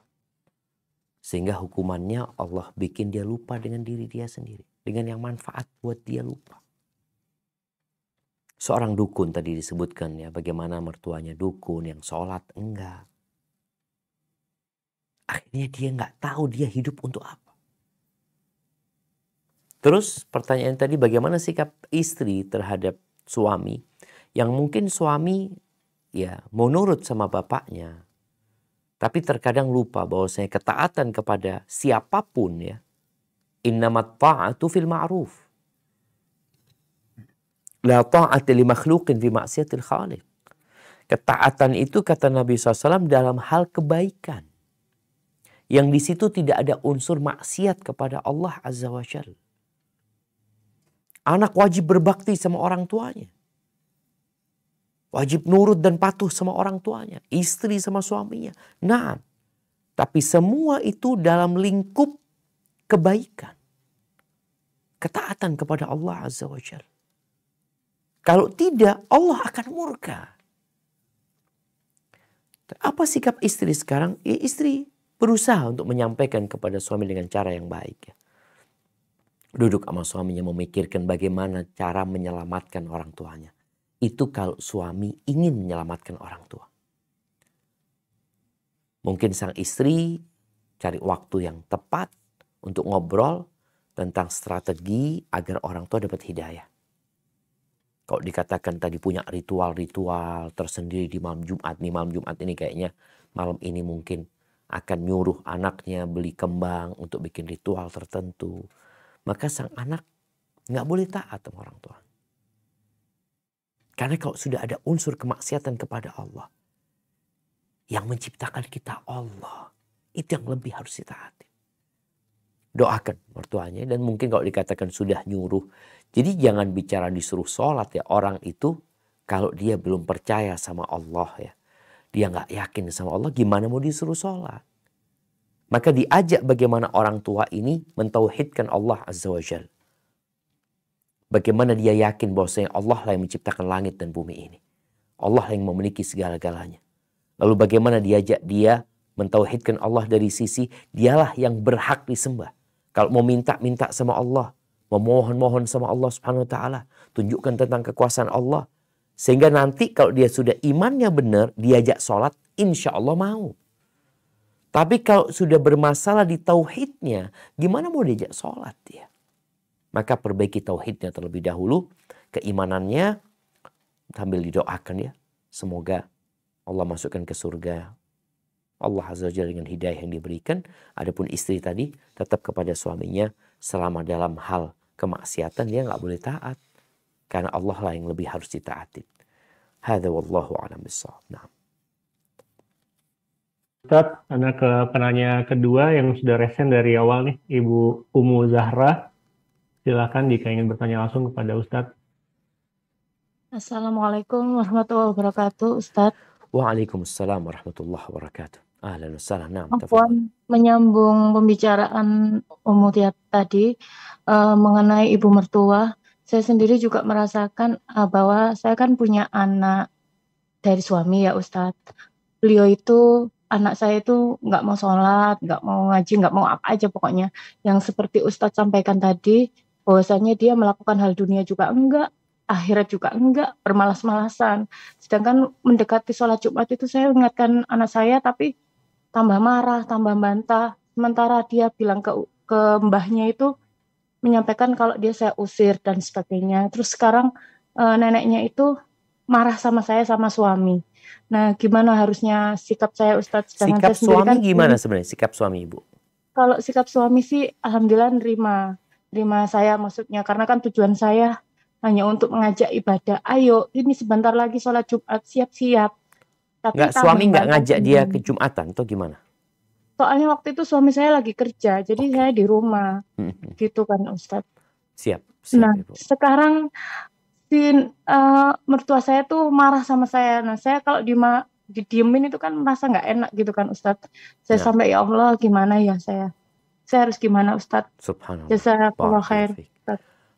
Speaker 1: Sehingga hukumannya Allah bikin dia lupa dengan diri dia sendiri. Dengan yang manfaat buat dia lupa. Seorang dukun tadi disebutkan ya, bagaimana mertuanya dukun yang sholat enggak. Akhirnya dia nggak tahu dia hidup untuk apa. Terus pertanyaan tadi, bagaimana sikap istri terhadap suami yang mungkin suami ya mau nurut sama bapaknya, tapi terkadang lupa bahwasanya ketaatan kepada siapapun ya, innamat ta'atu fil ma'ruf, la ta'ata li makhluqin fi ma'siyatil khaliq. Ketaatan itu kata Nabi SAW dalam hal kebaikan. Yang di situ tidak ada unsur maksiat kepada Allah Azza wa Jalla. Anak wajib berbakti sama orang tuanya. Wajib nurut dan patuh sama orang tuanya. Istri sama suaminya. Nah, tapi semua itu dalam lingkup kebaikan, ketaatan kepada Allah Azza wa Jalla. Kalau tidak, Allah akan murka. Apa sikap istri sekarang? Ya, istri berusaha untuk menyampaikan kepada suami dengan cara yang baik. Ya. Duduk sama suaminya memikirkan bagaimana cara menyelamatkan orang tuanya. Itu kalau suami ingin menyelamatkan orang tua. Mungkin sang istri cari waktu yang tepat untuk ngobrol tentang strategi agar orang tua dapat hidayah. Kalau dikatakan tadi punya ritual-ritual tersendiri di malam Jumat. Nih malam Jumat ini kayaknya malam ini mungkin akan nyuruh anaknya beli kembang untuk bikin ritual tertentu. Maka sang anak nggak boleh taat sama orang tua. Karena kalau sudah ada unsur kemaksiatan kepada Allah, yang menciptakan kita Allah, itu yang lebih harus ditaati. Doakan mertuanya, dan mungkin kalau dikatakan sudah nyuruh, jadi jangan bicara disuruh sholat ya. Orang itu kalau dia belum percaya sama Allah ya, dia nggak yakin sama Allah, gimana mau disuruh sholat? Maka diajak bagaimana orang tua ini mentauhidkan Allah Azza wa Jalla. Bagaimana dia yakin bahwasanya Allah lah yang menciptakan langit dan bumi ini. Allah yang memiliki segala-galanya. Lalu bagaimana diajak dia mentauhidkan Allah dari sisi dialah yang berhak disembah. Kalau mau minta sama Allah, memohon-mohon sama Allah Subhanahu wa taala, tunjukkan tentang kekuasaan Allah. Sehingga nanti kalau dia sudah imannya benar, diajak sholat, insya Allah mau. Tapi kalau sudah bermasalah di tauhidnya, gimana mau diajak sholat dia? Maka perbaiki tauhidnya terlebih dahulu, keimanannya sambil didoakan ya. Semoga Allah masukkan ke surga Allah Azza wa Jalla dengan hidayah yang diberikan. Adapun istri tadi tetap kepada suaminya selama dalam hal kemaksiatan dia nggak boleh taat. Karena Allah lah yang lebih harus ditaati. Hadza wallahu a'lam bissawab. Nah.
Speaker 2: Ustaz, anak ke penanya kedua yang sudah resen dari awal nih, Ibu Umu Zahra. Silakan jika ingin bertanya langsung kepada Ustaz.
Speaker 4: Assalamualaikum warahmatullahi wabarakatuh, Ustaz.
Speaker 1: Waalaikumsalam warahmatullahi wabarakatuh. Ahlan wa sahlan. Naam, tafadhal.
Speaker 4: Afwan, menyambung pembicaraan Umu tadi mengenai ibu mertua. Saya sendiri juga merasakan bahwa saya kan punya anak dari suami ya Ustaz. Beliau itu, anak saya itu nggak mau sholat, nggak mau ngaji, nggak mau apa aja pokoknya. Yang seperti Ustaz sampaikan tadi, bahwasanya dia melakukan hal dunia juga enggak, akhirat juga enggak, bermalas-malasan. Sedangkan mendekati sholat Jumat itu saya ingatkan anak saya, tapi tambah marah, tambah bantah. Sementara dia bilang ke mbahnya itu, menyampaikan kalau dia saya usir dan sebagainya. Terus sekarang neneknya itu marah sama saya sama suami. Nah, gimana harusnya sikap saya Ustadz?
Speaker 1: Sikap suami gimana sebenarnya? Sikap suami ibu?
Speaker 4: Kalau sikap suami sih alhamdulillah nerima saya maksudnya. Karena kan tujuan saya hanya untuk mengajak ibadah. Ayo, ini sebentar lagi sholat Jumat, siap-siap.
Speaker 1: Tapi suami nggak ngajak dia ke Jumatan atau gimana?
Speaker 4: Soalnya waktu itu suami saya lagi kerja, jadi saya di rumah, gitu kan Ustadz.
Speaker 1: Siap.
Speaker 4: Nah,
Speaker 1: Ibu.
Speaker 4: sekarang si mertua saya tuh marah sama saya. Nah, saya kalau didiemin itu kan merasa nggak enak gitu kan Ustadz. Saya sampai ya Allah gimana ya saya harus gimana Ustadz?
Speaker 1: Subhanallah.
Speaker 4: Jazakallah khair.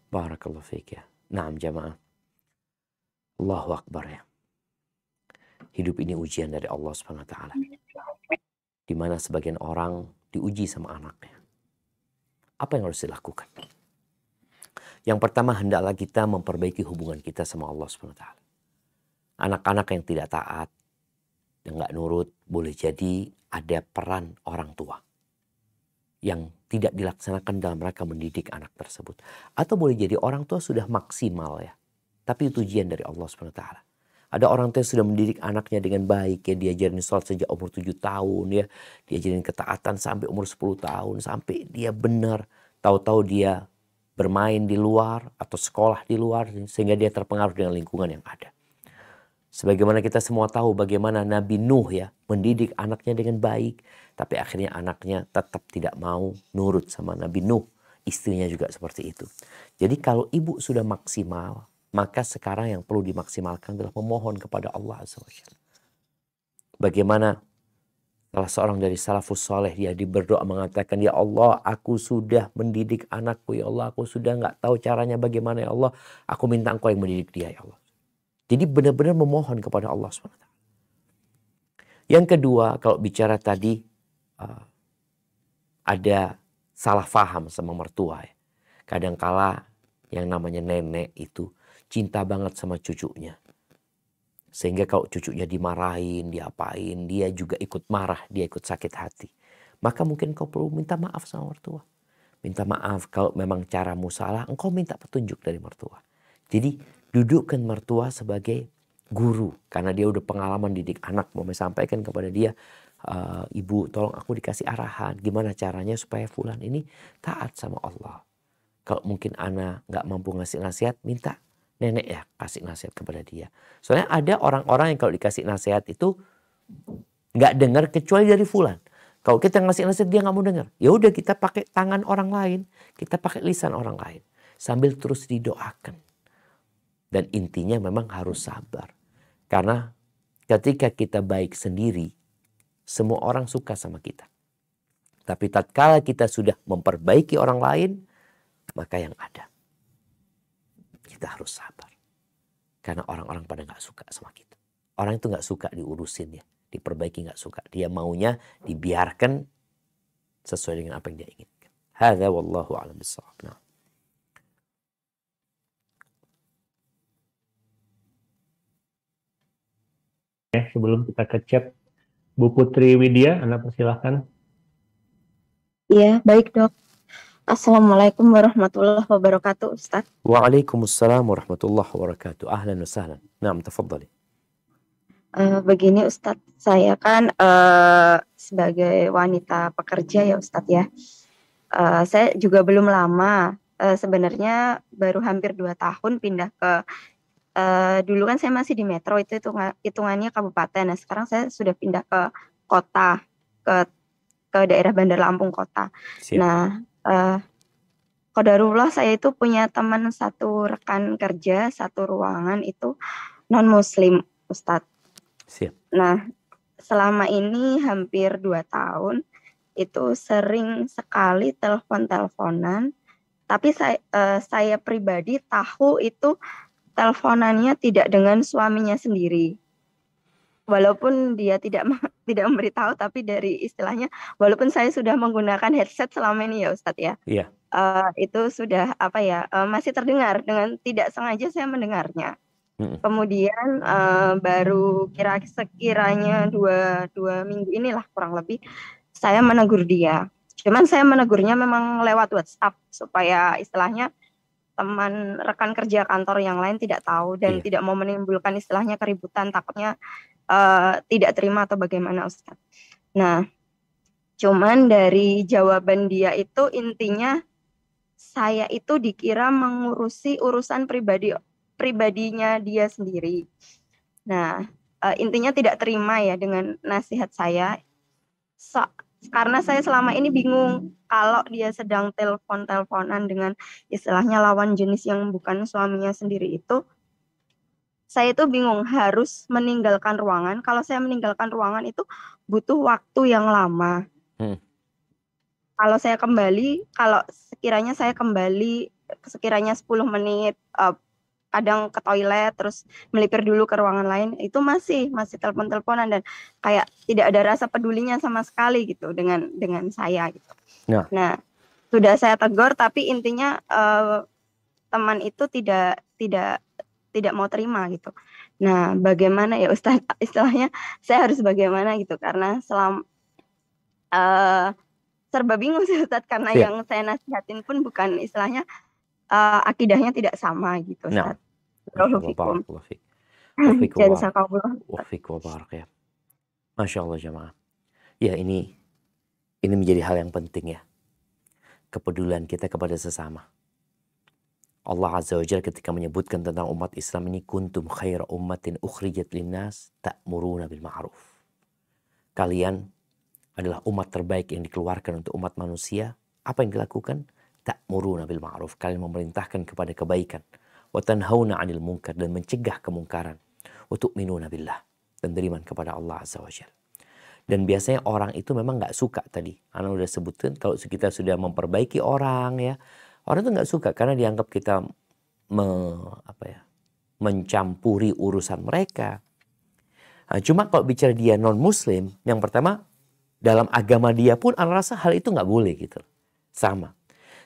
Speaker 1: Barakallahu fiik ya. Naam jamaah. Allahu Akbar ya. Hidup ini ujian dari Allah Subhanahu wa taala. Di mana sebagian orang diuji sama anaknya. Apa yang harus dilakukan? Yang pertama, hendaklah kita memperbaiki hubungan kita sama Allah Subhanahu wa taala. Anak-anak yang tidak taat, yang nggak nurut, boleh jadi ada peran orang tua yang tidak dilaksanakan dalam rangka mendidik anak tersebut. Atau boleh jadi orang tua sudah maksimal ya, tapi itu ujian dari Allah Subhanahu wa taala. Ada orang tua yang sudah mendidik anaknya dengan baik ya, diajarin sholat sejak umur 7 tahun ya, diajarin ketaatan sampai umur 10 tahun, sampai dia benar, tahu-tahu dia bermain di luar atau sekolah di luar sehingga dia terpengaruh dengan lingkungan yang ada. Sebagaimana kita semua tahu bagaimana Nabi Nuh ya mendidik anaknya dengan baik, tapi akhirnya anaknya tetap tidak mau nurut sama Nabi Nuh. Istrinya juga seperti itu. Jadi kalau ibu sudah maksimal, maka sekarang yang perlu dimaksimalkan adalah memohon kepada Allah Azza wa Jalla. Bagaimana Salah seorang dari salafus soleh, dia berdoa mengatakan, ya Allah, aku sudah mendidik anakku, ya Allah, aku sudah nggak tahu caranya bagaimana, ya Allah, aku minta Engkau yang mendidik dia, ya Allah. Jadi benar-benar memohon kepada Allah SWT. Yang kedua, kalau bicara tadi ada salah faham sama mertua, ya. Kadangkala yang namanya nenek itu cinta banget sama cucunya. Sehingga kalau cucunya dimarahin, diapain, dia juga ikut marah, dia ikut sakit hati. Maka mungkin kau perlu minta maaf sama mertua. Minta maaf kalau memang caramu salah, engkau minta petunjuk dari mertua. Jadi dudukkan mertua sebagai guru. Karena dia udah pengalaman didik anak, mau sampaikan kepada dia, ibu tolong aku dikasih arahan, gimana caranya supaya fulan ini taat sama Allah. Kalau mungkin anak gak mampu ngasih nasihat, minta nenek ya kasih nasihat kepada dia. Soalnya ada orang-orang yang kalau dikasih nasihat itu nggak dengar kecuali dari fulan. Kalau kita ngasih nasihat dia nggak mau dengar, ya udah kita pakai tangan orang lain, kita pakai lisan orang lain sambil terus didoakan. Dan intinya memang harus sabar, karena ketika kita baik sendiri, semua orang suka sama kita. Tapi tatkala kita sudah memperbaiki orang lain, maka yang ada kita harus sabar. Karena orang-orang pada gak suka sama kita. Orang itu gak suka diurusin ya. Diperbaiki gak suka. Dia maunya dibiarkan sesuai dengan apa yang dia inginkan. Hadza wallahu a'lam bissawab. Nah.
Speaker 2: Sebelum kita ke chat, Bu Putri Widya, Anda persilahkan.
Speaker 3: Iya, baik dok. Assalamualaikum warahmatullahi wabarakatuh, Ustaz.
Speaker 1: Waalaikumsalam warahmatullahi wabarakatuh. Ahlan wa sahlan. Naam, tafadhali.
Speaker 3: Begini Ustaz, saya kan sebagai wanita pekerja ya Ustaz ya. Saya juga belum lama, sebenarnya baru hampir 2 tahun pindah ke, dulu kan saya masih di metro, itu hitungannya kabupaten. Nah sekarang saya sudah pindah ke kota, ke daerah Bandar Lampung kota.
Speaker 1: Siap.
Speaker 3: Nah, qadarullah saya itu punya teman satu rekan kerja, satu ruangan itu non-muslim, Ustadz.
Speaker 1: Siap.
Speaker 3: Nah, selama ini hampir 2 tahun, itu sering sekali telepon-teleponan, tapi saya pribadi tahu itu teleponannya tidak dengan suaminya sendiri. Walaupun dia tidak memberitahu, tapi dari istilahnya, walaupun saya sudah menggunakan headset selama ini ya Ustadz ya.
Speaker 1: Iya.
Speaker 3: Itu sudah masih terdengar, dengan tidak sengaja saya mendengarnya. Kemudian baru sekiranya dua minggu inilah kurang lebih saya menegur dia. Cuman saya menegurnya memang lewat WhatsApp supaya istilahnya teman rekan kerja kantor yang lain tidak tahu dan tidak mau menimbulkan istilahnya keributan, takutnya tidak terima atau bagaimana Ustaz. Nah, cuman dari jawaban dia itu intinya saya itu dikira mengurusi urusan pribadinya dia sendiri. Nah, intinya tidak terima ya dengan nasihat saya. Karena saya selama ini bingung kalau dia sedang teleponan dengan istilahnya lawan jenis yang bukan suaminya sendiri itu. Saya itu bingung harus meninggalkan ruangan. Kalau saya meninggalkan ruangan itu butuh waktu yang lama. Kalau sekiranya saya kembali, sekiranya 10 menit, kadang ke toilet, terus melipir dulu ke ruangan lain, itu masih telepon-teleponan dan kayak tidak ada rasa pedulinya sama sekali gitu dengan saya gitu. Nah, sudah saya tegur, tapi intinya teman itu tidak mau terima gitu. Nah, bagaimana ya Ustaz, istilahnya saya harus bagaimana gitu, karena serba bingung sih Ustaz, karena yang saya nasihatin pun bukan istilahnya akidahnya tidak sama gitu Ustaz.
Speaker 1: Masya Allah jamaah. Ya ini menjadi hal yang penting ya. Kepedulian kita kepada sesama. Allah Azza wa Jalla ketika menyebutkan tentang umat Islam ini, kuntum khaira ummatin ukhrijat linnas ta'muruna bil ma'ruf. Kalian adalah umat terbaik yang dikeluarkan untuk umat manusia. Apa yang dilakukan? Ta'muruna bil ma'ruf. Kalian memerintahkan kepada kebaikan. Wa tanhauna 'anil munkar, dan mencegah kemungkaran. Wa tu'minuna billah, dan beriman kepada Allah Azza wa Jalla. Dan biasanya orang itu memang nggak suka tadi. Ana udah sebutin kalau kita sudah memperbaiki orang ya, orang itu nggak suka karena dianggap kita mencampuri urusan mereka. Nah, cuma kalau bicara dia non Muslim, yang pertama dalam agama dia pun Ana rasa hal itu nggak boleh gitu, sama.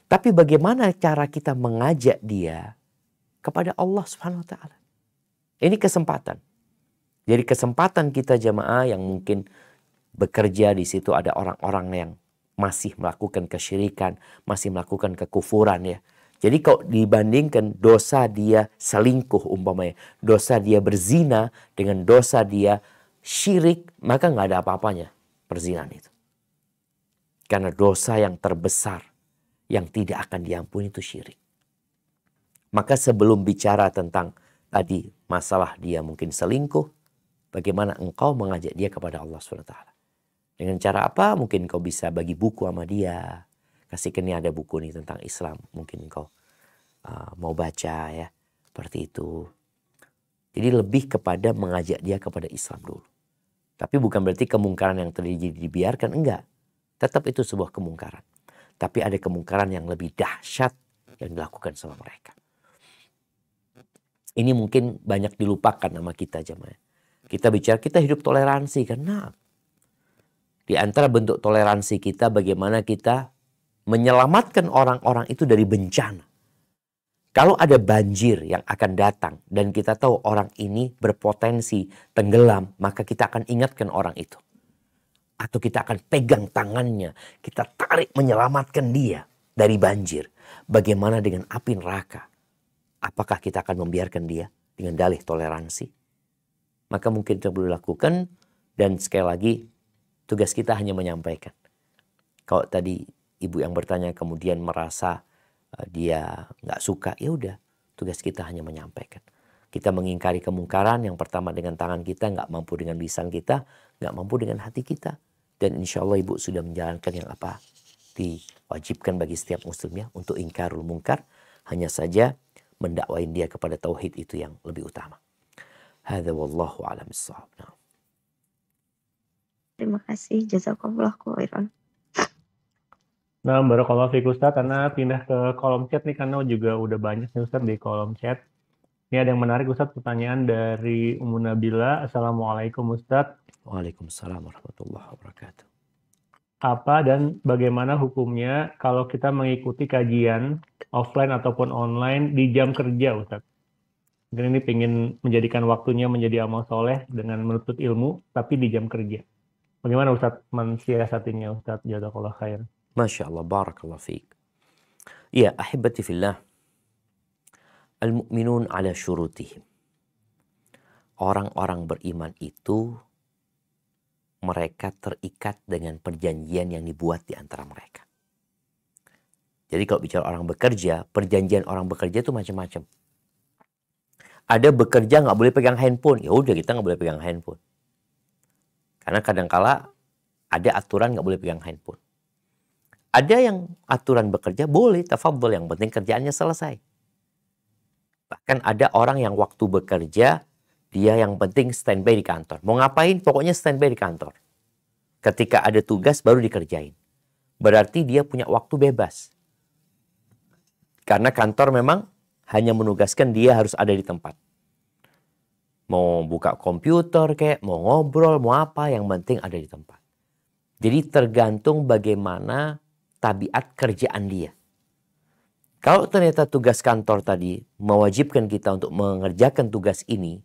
Speaker 1: Tapi bagaimana cara kita mengajak dia kepada Allah Subhanahu Wa Taala? Ini kesempatan. Jadi kesempatan kita jamaah yang mungkin bekerja di situ ada orang-orang yang masih melakukan kesyirikan, masih melakukan kekufuran ya. Jadi kalau dibandingkan dosa dia selingkuh umpamanya, dosa dia berzina dengan dosa dia syirik, maka nggak ada apa-apanya perzinahan itu. Karena dosa yang terbesar yang tidak akan diampuni itu syirik. Maka sebelum bicara tentang tadi masalah dia mungkin selingkuh, bagaimana engkau mengajak dia kepada Allah SWT. Dengan cara apa? Mungkin kau bisa bagi buku sama dia. Kasihkan nih ada buku nih tentang Islam. Mungkin kau mau baca ya. Seperti itu. Jadi lebih kepada mengajak dia kepada Islam dulu. Tapi bukan berarti kemungkaran yang terjadi dibiarkan. Enggak. Tetap itu sebuah kemungkaran. Tapi ada kemungkaran yang lebih dahsyat yang dilakukan sama mereka. Ini mungkin banyak dilupakan sama kita jemaah. Kita bicara, kita hidup toleransi kan. Nah, di antara bentuk toleransi kita bagaimana kita menyelamatkan orang-orang itu dari bencana. Kalau ada banjir yang akan datang dan kita tahu orang ini berpotensi tenggelam, maka kita akan ingatkan orang itu. Atau kita akan pegang tangannya, kita tarik menyelamatkan dia dari banjir. Bagaimana dengan api neraka? Apakah kita akan membiarkan dia dengan dalih toleransi? Maka mungkin kita perlu lakukan, dan sekali lagi tugas kita hanya menyampaikan. Kalau tadi ibu yang bertanya kemudian merasa dia nggak suka, ya udah, tugas kita hanya menyampaikan. Kita mengingkari kemungkaran yang pertama dengan tangan kita, nggak mampu dengan lisan kita, nggak mampu dengan hati kita. Dan insya Allah ibu sudah menjalankan yang apa diwajibkan bagi setiap muslimnya untuk ingkarul mungkar. Hanya saja mendakwain dia kepada tauhid itu yang lebih utama. Hadza wallahu a'lam bissawab.
Speaker 3: Terima kasih, jazakallah khairan.
Speaker 2: Nah, barakallahu fiik Ustaz, karena pindah ke kolom chat nih, karena juga udah banyak nih Ustaz di kolom chat. Ini ada yang menarik Ustaz, pertanyaan dari Ummu Nabila. Assalamualaikum Ustaz.
Speaker 1: Waalaikumsalam warahmatullahi wabarakatuh.
Speaker 2: Apa dan bagaimana hukumnya kalau kita mengikuti kajian offline ataupun online di jam kerja Ustaz? Mungkin ini pengen menjadikan waktunya menjadi amal soleh dengan menuntut ilmu, tapi di jam kerja. Bagaimana Ustaz mensiasatinya Ustaz? Jazakallah khair.
Speaker 1: Masya Allah, barakallah fiik. Ya, ahibati fillah. Al-mu'minun ala syurutihim. Orang-orang beriman itu mereka terikat dengan perjanjian yang dibuat di antara mereka. Jadi kalau bicara orang bekerja, perjanjian orang bekerja itu macam-macam. Ada bekerja nggak boleh pegang handphone, ya udah kita nggak boleh pegang handphone. Karena kadangkala ada aturan nggak boleh pegang handphone. Ada yang aturan bekerja boleh, tafadhol, yang penting kerjaannya selesai. Bahkan ada orang yang waktu bekerja, dia yang penting standby di kantor. Mau ngapain? Pokoknya standby di kantor. Ketika ada tugas baru dikerjain. Berarti dia punya waktu bebas. Karena kantor memang hanya menugaskan dia harus ada di tempat. Mau buka komputer kayak, mau ngobrol, mau apa, yang penting ada di tempat. Jadi tergantung bagaimana tabiat kerjaan dia. Kalau ternyata tugas kantor tadi mewajibkan kita untuk mengerjakan tugas ini,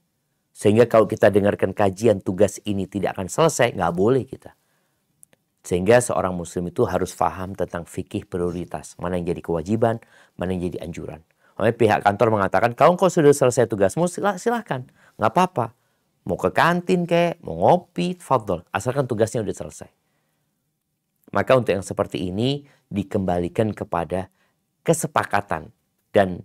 Speaker 1: sehingga kalau kita dengarkan kajian tugas ini tidak akan selesai, nggak boleh kita. Sehingga seorang muslim itu harus paham tentang fikih prioritas. Mana yang jadi kewajiban, mana yang jadi anjuran. Makanya pihak kantor mengatakan, kalau engkau sudah selesai tugasmu, silahkan. Nggak apa-apa. Mau ke kantin kayak, mau ngopi, tafadhol. Asalkan tugasnya udah selesai. Maka untuk yang seperti ini dikembalikan kepada kesepakatan dan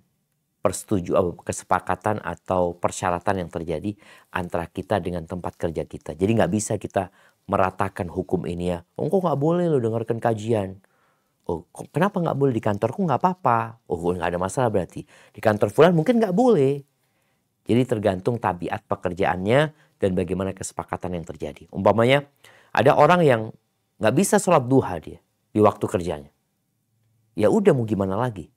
Speaker 1: persetujuan, kesepakatan atau persyaratan yang terjadi antara kita dengan tempat kerja kita. Jadi nggak bisa kita meratakan hukum ini ya. Oh, kok nggak boleh lo dengarkan kajian? Oh, kenapa nggak boleh di kantorku? Nggak apa-apa. Oh, nggak ada masalah berarti. Di kantor fulan mungkin nggak boleh. Jadi tergantung tabiat pekerjaannya dan bagaimana kesepakatan yang terjadi. Umpamanya Ada orang yang nggak bisa sholat duha dia di waktu kerjanya. Ya udah mau gimana lagi.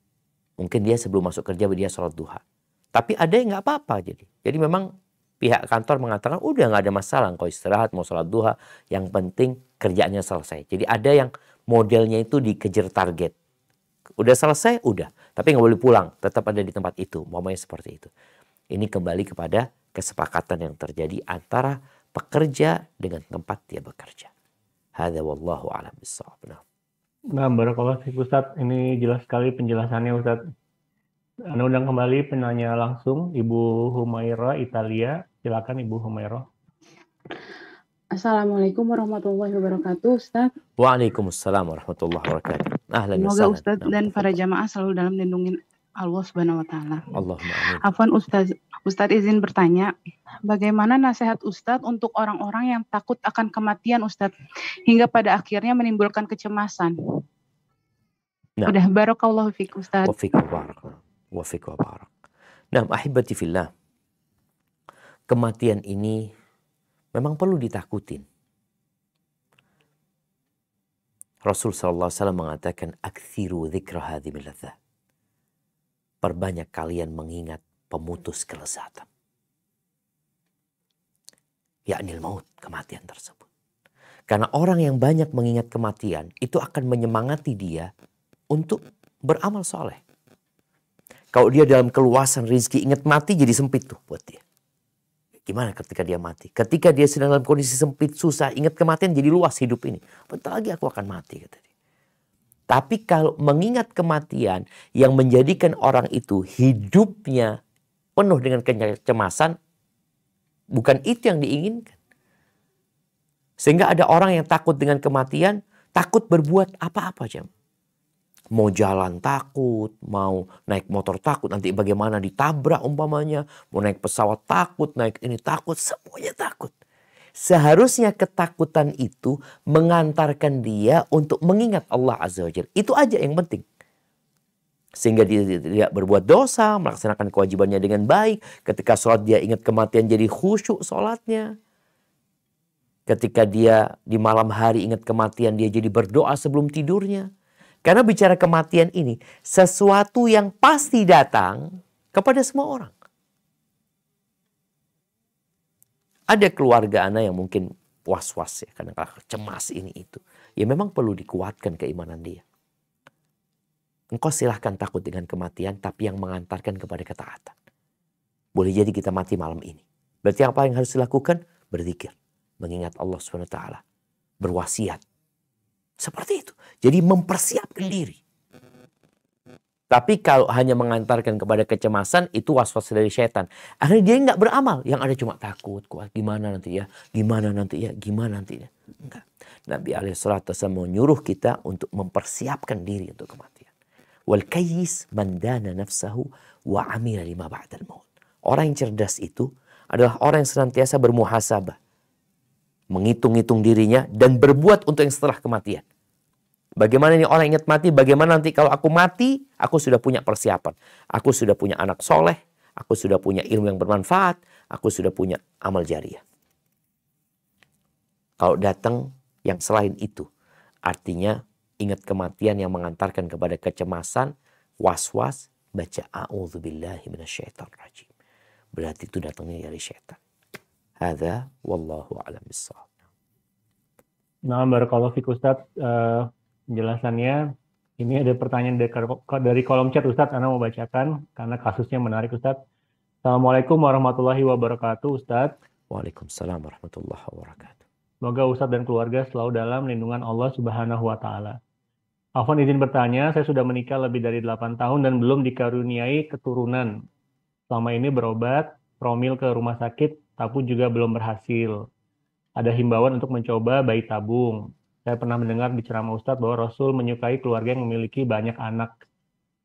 Speaker 1: Mungkin dia sebelum masuk kerja dia sholat duha. Tapi ada yang nggak apa-apa jadi. Jadi memang pihak kantor mengatakan udah nggak ada masalah. Kau istirahat mau sholat duha. Yang penting kerjaannya selesai. Jadi ada yang modelnya itu dikejar target. Udah selesai, udah. Tapi nggak boleh pulang. Tetap ada di tempat itu. Umpamanya seperti itu. Ini kembali kepada kesepakatan yang terjadi antara pekerja dengan tempat dia bekerja. Hadza wallahu a'lam bissawab.
Speaker 2: Nah, barakallahu fiik Ustadz. Ini jelas sekali penjelasannya Ustadz. Anda undang kembali penanya langsung Ibu Humaira Italia. Silakan Ibu Humaira.
Speaker 5: Assalamualaikum warahmatullahi wabarakatuh, Ustadz.
Speaker 1: Waalaikumsalam warahmatullahi wabarakatuh. Ahlan
Speaker 5: Semoga
Speaker 1: wasahlan.
Speaker 5: Ustadz dan para jamaah selalu dalam lindungi Allah Subhanahu wa taala.
Speaker 1: Allahumma amin.
Speaker 5: Afwan Ustadz izin bertanya, bagaimana nasihat Ustadz untuk orang-orang yang takut akan kematian Ustadz hingga pada akhirnya menimbulkan kecemasan?
Speaker 1: Nah.
Speaker 5: Udah, barakallahu fiik Ustadz.
Speaker 1: Wa fiik wa barak. Wa fiik wa barak. Nah, ahibati fillah. Kematian ini memang perlu ditakutin. Rasul sallallahu alaihi wasallam mengatakan aktsiru dzikra hadhimil ladzat. Perbanyak kalian mengingat pemutus kelezatan. Yaknil maut, kematian tersebut. Karena orang yang banyak mengingat kematian itu akan menyemangati dia untuk beramal soleh. Kalau dia dalam keluasan rezeki ingat mati jadi sempit tuh buat dia. Gimana ketika dia mati? Ketika dia sedang dalam kondisi sempit, susah, ingat kematian jadi luas hidup ini. Bentar lagi aku akan mati, kata dia. Tapi kalau mengingat kematian yang menjadikan orang itu hidupnya penuh dengan kecemasan, bukan itu yang diinginkan. Sehingga ada orang yang takut dengan kematian, takut berbuat apa-apa jam. Mau jalan takut, mau naik motor takut, nanti bagaimana ditabrak umpamanya, mau naik pesawat takut, naik ini takut, semuanya takut. Seharusnya ketakutan itu mengantarkan dia untuk mengingat Allah Azza wa Jalla. Itu aja yang penting. Sehingga dia tidak berbuat dosa, melaksanakan kewajibannya dengan baik. Ketika sholat dia ingat kematian jadi khusyuk sholatnya. Ketika dia di malam hari ingat kematian dia jadi berdoa sebelum tidurnya. Karena bicara kematian ini sesuatu yang pasti datang kepada semua orang. Ada keluarga anak yang mungkin was-was ya, kadang-kadang cemas ini itu. Ya memang perlu dikuatkan keimanan dia. Engkau silahkan takut dengan kematian, tapi yang mengantarkan kepada ketaatan. Boleh jadi kita mati malam ini. Berarti apa yang harus dilakukan? Berzikir, mengingat Allah SWT, berwasiat. Seperti itu. Jadi mempersiapkan diri. Tapi kalau hanya mengantarkan kepada kecemasan, itu was-was dari setan. Akhirnya dia nggak beramal. Yang ada cuma takut, kuat. Gimana nanti ya? Gimana nanti ya? Gimana nantinya? Enggak. Nabi SAW menyuruh kita untuk mempersiapkan diri untuk kematian. Wal kayyis man dana nafsahu wa amila lima ba'dal maut. Orang yang cerdas itu adalah orang yang senantiasa bermuhasabah. Menghitung-hitung dirinya dan berbuat untuk yang setelah kematian. Bagaimana ini orang ingat mati, bagaimana nanti kalau aku mati, aku sudah punya persiapan. Aku sudah punya anak soleh, aku sudah punya ilmu yang bermanfaat, aku sudah punya amal jariah. Kalau datang yang selain itu, artinya ingat kematian yang mengantarkan kepada kecemasan, was-was, baca a'udzubillahi minasyaitonir rajim. Berarti itu datangnya dari syaitan. Hadza wallahu a'lam bissawab.
Speaker 2: Nah, barakallahu fiik Ustadz. Penjelasannya, ini ada pertanyaan dari kolom chat Ustadz, Ana mau bacakan karena kasusnya menarik Ustadz. Assalamualaikum warahmatullahi wabarakatuh Ustadz.
Speaker 1: Waalaikumsalam warahmatullahi wabarakatuh.
Speaker 2: Semoga Ustadz dan keluarga selalu dalam lindungan Allah Subhanahu wa Ta'ala. Afwan izin bertanya, saya sudah menikah lebih dari 8 tahun dan belum dikaruniai keturunan. Selama ini berobat, promil ke rumah sakit, tapi juga belum berhasil. Ada himbauan untuk mencoba bayi tabung. Saya pernah mendengar di ceramah Ustadz bahwa Rasul menyukai keluarga yang memiliki banyak anak.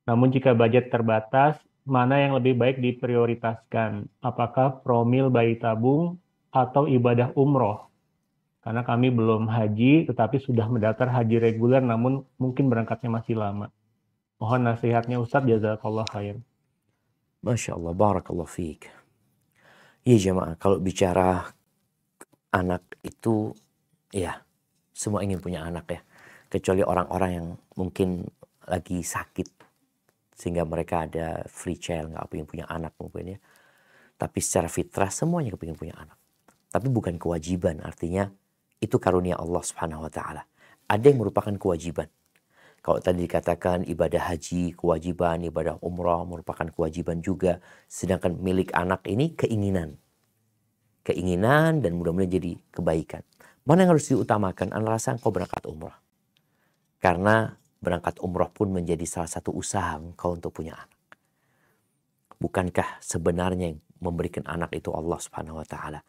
Speaker 2: Namun jika budget terbatas, mana yang lebih baik diprioritaskan? Apakah promil bayi tabung atau ibadah umroh? Karena kami belum haji, tetapi sudah mendaftar haji reguler, namun mungkin berangkatnya masih lama. Mohon nasihatnya Ustadz, jazakallah khair.
Speaker 1: Masya Allah, barakallah fiik. Ya jemaah, kalau bicara anak itu Iya, semua ingin punya anak ya. Kecuali orang-orang yang mungkin lagi sakit. Sehingga mereka ada free child, nggak pengen punya anak mungkin ya. Tapi secara fitrah semuanya kepingin punya anak. Tapi bukan kewajiban, artinya itu karunia Allah Subhanahu wa Ta'ala. Ada yang merupakan kewajiban. Kalau tadi dikatakan ibadah haji kewajiban, ibadah umrah merupakan kewajiban juga. Sedangkan milik anak ini keinginan. Keinginan dan mudah-mudahan jadi kebaikan. Mana yang harus diutamakan? Anda rasa engkau berangkat umrah. Karena berangkat umrah pun menjadi salah satu usaha engkau untuk punya anak. Bukankah sebenarnya yang memberikan anak itu Allah Subhanahu wa Ta'ala?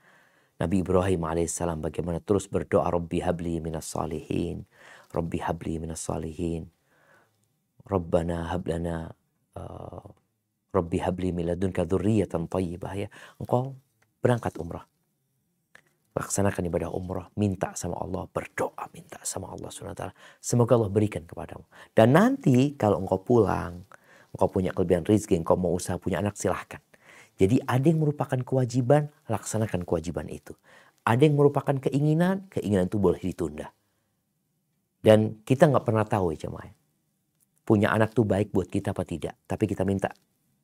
Speaker 1: Nabi Ibrahim alaihissalam bagaimana terus berdoa, Rabbi habli minas salihin, Rabbi habli minas salihin, Rabbana hablana, Rabbi habli min ladunka dzurriyyatan thayyibah. Ya, engkau berangkat umrah, laksanakan ibadah umrah, minta sama Allah, berdoa, minta sama Allah Subhanahu wa Ta'ala. Semoga Allah berikan kepadamu. Dan nanti kalau engkau pulang, engkau punya kelebihan rezeki, engkau mau usaha punya anak, silahkan. Jadi ada yang merupakan kewajiban, laksanakan kewajiban itu. Ada yang merupakan keinginan, keinginan itu boleh ditunda. Dan kita nggak pernah tahu ya jemaah. Punya anak itu baik buat kita apa tidak. Tapi kita minta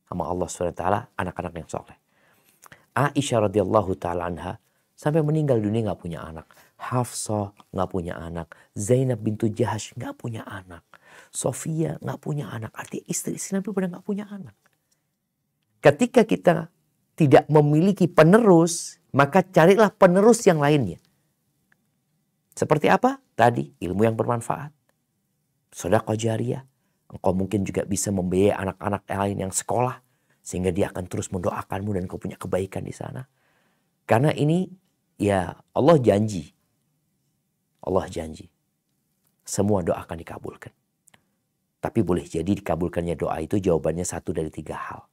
Speaker 1: sama Allah SWT anak-anak yang soleh. Aisyah radhiyallahu ta'ala anha sampai meninggal dunia nggak punya anak. Hafsah nggak punya anak. Zainab bintu Jahash nggak punya anak. Sofia nggak punya anak. Artinya istri-istri Nabi pada nggak punya anak. Ketika kita tidak memiliki penerus, maka carilah penerus yang lainnya. Seperti apa? Tadi, ilmu yang bermanfaat. Sedekah jariyah. Engkau mungkin juga bisa membiayai anak-anak lain yang sekolah. Sehingga dia akan terus mendoakanmu dan kau punya kebaikan di sana. Karena ini, ya Allah janji. Allah janji. Semua doa akan dikabulkan. Tapi boleh jadi dikabulkannya doa itu jawabannya satu dari 3 hal.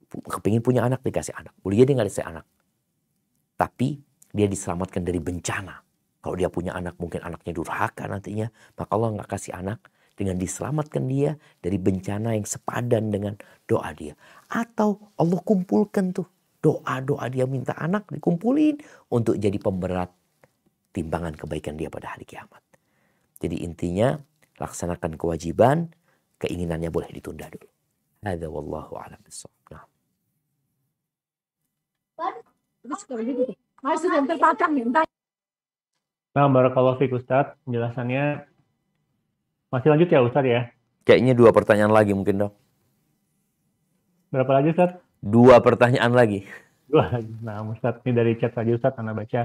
Speaker 1: Kepingin punya anak, dikasih anak. Boleh jadi nggak dikasih anak. Tapi dia diselamatkan dari bencana. Kalau dia punya anak, mungkin anaknya durhaka nantinya. Maka Allah nggak kasih anak dengan diselamatkan dia dari bencana yang sepadan dengan doa dia. Atau Allah kumpulkan tuh doa-doa dia minta anak dikumpulin untuk jadi pemberat timbangan kebaikan dia pada hari kiamat. Jadi intinya laksanakan kewajiban, keinginannya boleh ditunda dulu. Hadza wallahu a'lam bissawab. Nah.
Speaker 2: Nah, barakallahu fiik Ustadz, penjelasannya masih lanjut ya Ustadz ya?
Speaker 1: Kayaknya 2 pertanyaan lagi mungkin dok.
Speaker 2: Berapa lagi Ustadz?
Speaker 1: 2 pertanyaan lagi.
Speaker 2: 2 lagi. Nah Ustadz, ini dari chat saja Ustadz, Anda baca.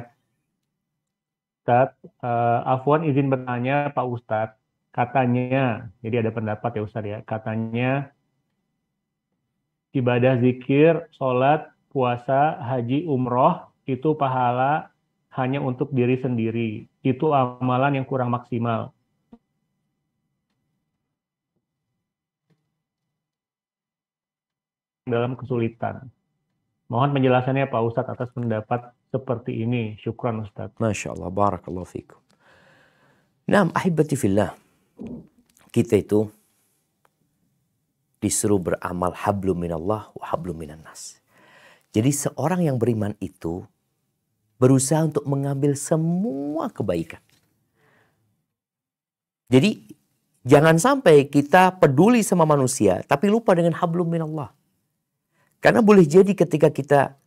Speaker 2: Ustadz, Afwan izin bertanya Pak Ustadz, katanya, jadi ada pendapat ya Ustadz ya, katanya ibadah zikir, sholat, puasa, haji, umroh, itu pahala hanya untuk diri sendiri. Itu amalan yang kurang maksimal. Dalam kesulitan. Mohon penjelasannya Pak Ustadz atas pendapat seperti ini. Syukran Ustadz.
Speaker 1: Masya Allah, barakallahu fikum. Naam, ahibati fillah. Kita itu disuruh beramal hablum minallah wa hablum minan nas. Jadi seorang yang beriman itu berusaha untuk mengambil semua kebaikan. Jadi jangan sampai kita peduli sama manusia tapi lupa dengan hablum minallah. Karena boleh jadi ketika kita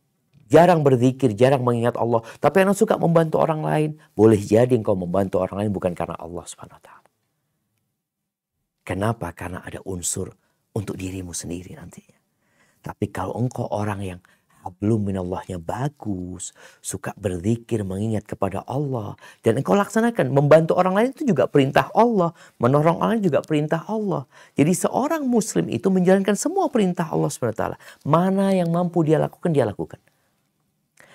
Speaker 1: jarang berzikir, jarang mengingat Allah, tapi anak suka membantu orang lain, boleh jadi engkau membantu orang lain bukan karena Allah Subhanahu wa Ta'ala. Kenapa? Karena ada unsur untuk dirimu sendiri nantinya. Tapi kalau engkau orang yang hablum minallahnya bagus, suka berzikir, mengingat kepada Allah, dan engkau laksanakan, membantu orang lain itu juga perintah Allah, menolong orang lain juga perintah Allah. Jadi seorang muslim itu menjalankan semua perintah Allah SWT. Mana yang mampu dia lakukan, dia lakukan.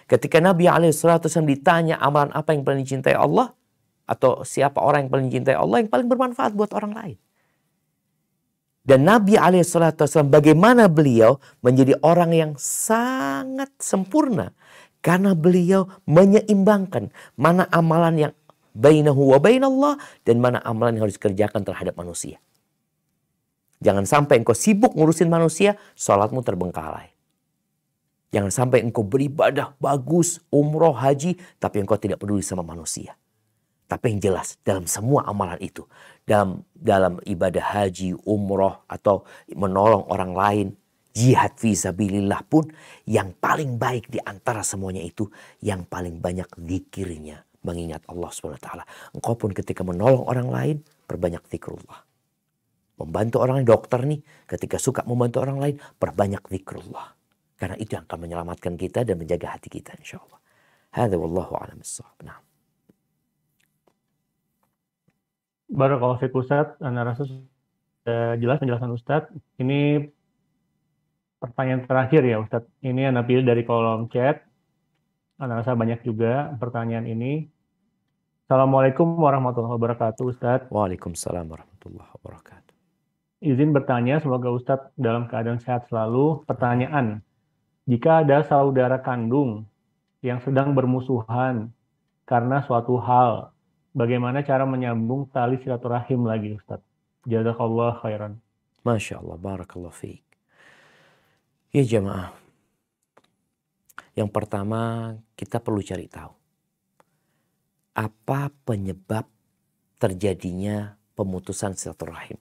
Speaker 1: Ketika Nabi SAW ditanya amalan apa yang paling dicintai Allah, atau siapa orang yang paling dicintai Allah, yang paling bermanfaat buat orang lain. Dan Nabi SAW bagaimana beliau menjadi orang yang sangat sempurna. Karena beliau menyeimbangkan mana amalan yang bainahu wa bainallah dan mana amalan yang harus dikerjakan terhadap manusia. Jangan sampai engkau sibuk ngurusin manusia, sholatmu terbengkalai. Jangan sampai engkau beribadah bagus, umroh, haji, tapi engkau tidak peduli sama manusia. Tapi yang jelas dalam semua amalan itu, dalam ibadah haji, umroh, atau menolong orang lain, jihad fisabilillah pun, yang paling baik di antara semuanya itu, yang paling banyak zikirnya, mengingat Allah SWT. Engkau pun ketika menolong orang lain, perbanyak zikrullah. Membantu orang lain, dokter nih, ketika suka membantu orang lain, perbanyak zikrullah. Karena itu yang akan menyelamatkan kita dan menjaga hati kita, insya Allah. Hadza wallahu a'lam bissawab. Nah.
Speaker 2: Barakallahu fiik Ustadz, Ana rasa sudah jelas penjelasan Ustadz. Ini pertanyaan terakhir ya Ustadz. Ini Ana pilih dari kolom chat. Ana rasa banyak juga pertanyaan ini. Assalamualaikum warahmatullahi wabarakatuh Ustadz.
Speaker 1: Waalaikumsalam warahmatullahi wabarakatuh.
Speaker 2: Izin bertanya, semoga Ustadz dalam keadaan sehat selalu. Pertanyaan, jika ada saudara kandung yang sedang bermusuhan karena suatu hal, bagaimana cara menyambung tali silaturahim lagi Ustadz? Jazakallah khairan.
Speaker 1: Masya Allah, barakallah fiik. Ya jamaah, yang pertama kita perlu cari tahu apa penyebab terjadinya pemutusan silaturahim.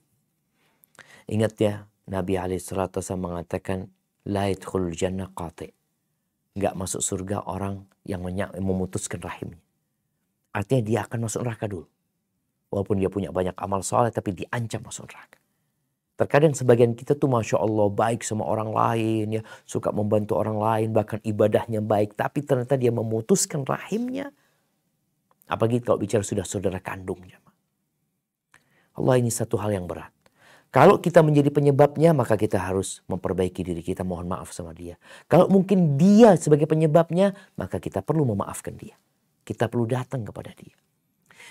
Speaker 1: Ingat ya, Nabi SAW mengatakan la yadkhulul jannah qati'. Enggak masuk surga orang yang memutuskan rahimnya. Artinya dia akan masuk neraka dulu. Walaupun dia punya banyak amal soleh, tapi diancam masuk neraka. Terkadang sebagian kita tuh Masya Allah baik sama orang lain, ya, suka membantu orang lain, bahkan ibadahnya baik. Tapi ternyata dia memutuskan rahimnya. Apalagi kalau bicara sudah saudara kandungnya. Allah, ini satu hal yang berat. Kalau kita menjadi penyebabnya, maka kita harus memperbaiki diri kita, mohon maaf sama dia. Kalau mungkin dia sebagai penyebabnya, maka kita perlu memaafkan dia. Kita perlu datang kepada dia.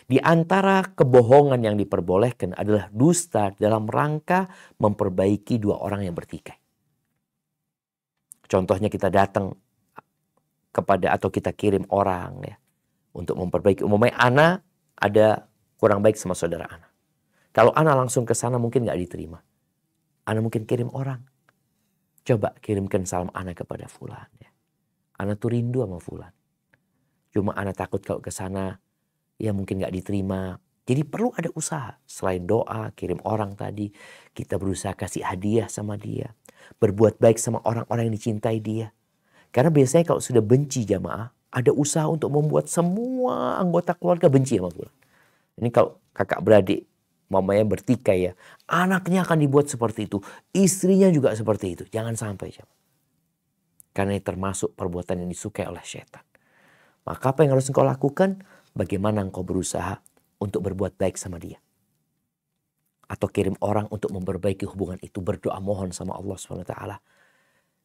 Speaker 1: Di antara kebohongan yang diperbolehkan adalah dusta dalam rangka memperbaiki dua orang yang bertikai. Contohnya kita datang kepada atau kita kirim orang ya untuk memperbaiki. Umumnya ana ada kurang baik sama saudara ana. Kalau ana langsung ke sana mungkin nggak diterima. Ana mungkin kirim orang. Coba kirimkan salam ana kepada fulan ya. Ana tuh rindu sama fulan. Cuma ana takut kalau ke sana ya mungkin nggak diterima. Jadi perlu ada usaha. Selain doa, kirim orang tadi, kita berusaha kasih hadiah sama dia. Berbuat baik sama orang-orang yang dicintai dia. Karena biasanya kalau sudah benci jamaah, ada usaha untuk membuat semua anggota keluarga benci sama fulan. Ini kalau kakak beradik, mamanya bertikai ya, anaknya akan dibuat seperti itu, istrinya juga seperti itu. Jangan sampai jamaah. Karena ini termasuk perbuatan yang disukai oleh setan. Maka apa yang harus engkau lakukan? Bagaimana engkau berusaha untuk berbuat baik sama dia. Atau kirim orang untuk memperbaiki hubungan itu. Berdoa mohon sama Allah SWT.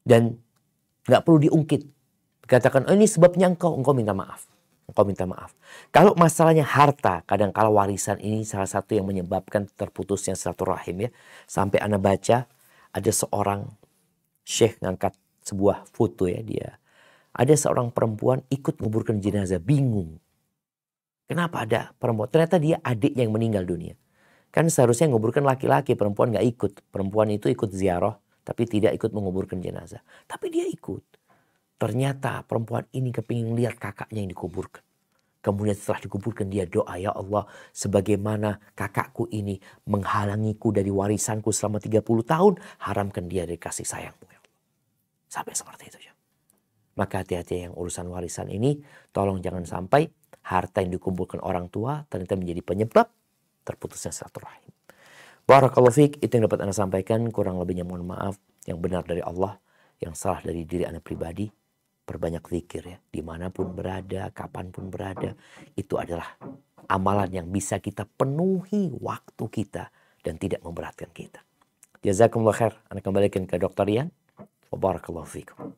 Speaker 1: Dan gak perlu diungkit. Katakan, oh ini sebabnya engkau minta maaf. Engkau minta maaf. Kalau masalahnya harta, kadang-kala warisan ini salah satu yang menyebabkan terputusnya silaturahim ya. Sampai ana baca, ada seorang syekh ngangkat sebuah foto ya dia. Ada seorang perempuan ikut menguburkan jenazah, bingung. Kenapa ada perempuan? Ternyata dia adiknya yang meninggal dunia. Kan seharusnya menguburkan laki-laki, perempuan gak ikut. Perempuan itu ikut ziarah, tapi tidak ikut menguburkan jenazah. Tapi dia ikut. Ternyata perempuan ini kepingin lihat kakaknya yang dikuburkan. Kemudian setelah dikuburkan dia doa, ya Allah, sebagaimana kakakku ini menghalangiku dari warisanku selama 30 tahun, haramkan dia dari kasih sayangmu, ya Allah. Sampai seperti itu. Maka hati-hati yang urusan warisan ini, tolong jangan sampai harta yang dikumpulkan orang tua ternyata menjadi penyebab terputusnya silaturahim. Barakallahu fiik, itu yang dapat Anda sampaikan. Kurang lebihnya mohon maaf. Yang benar dari Allah, yang salah dari diri Anda pribadi. Perbanyak zikir ya, dimanapun berada, kapanpun berada. Itu adalah amalan yang bisa kita penuhi waktu kita dan tidak memberatkan kita. Jazakumullah khair. Anda kembalikan ke Dr. Rian. Wa barakallahu fiikum.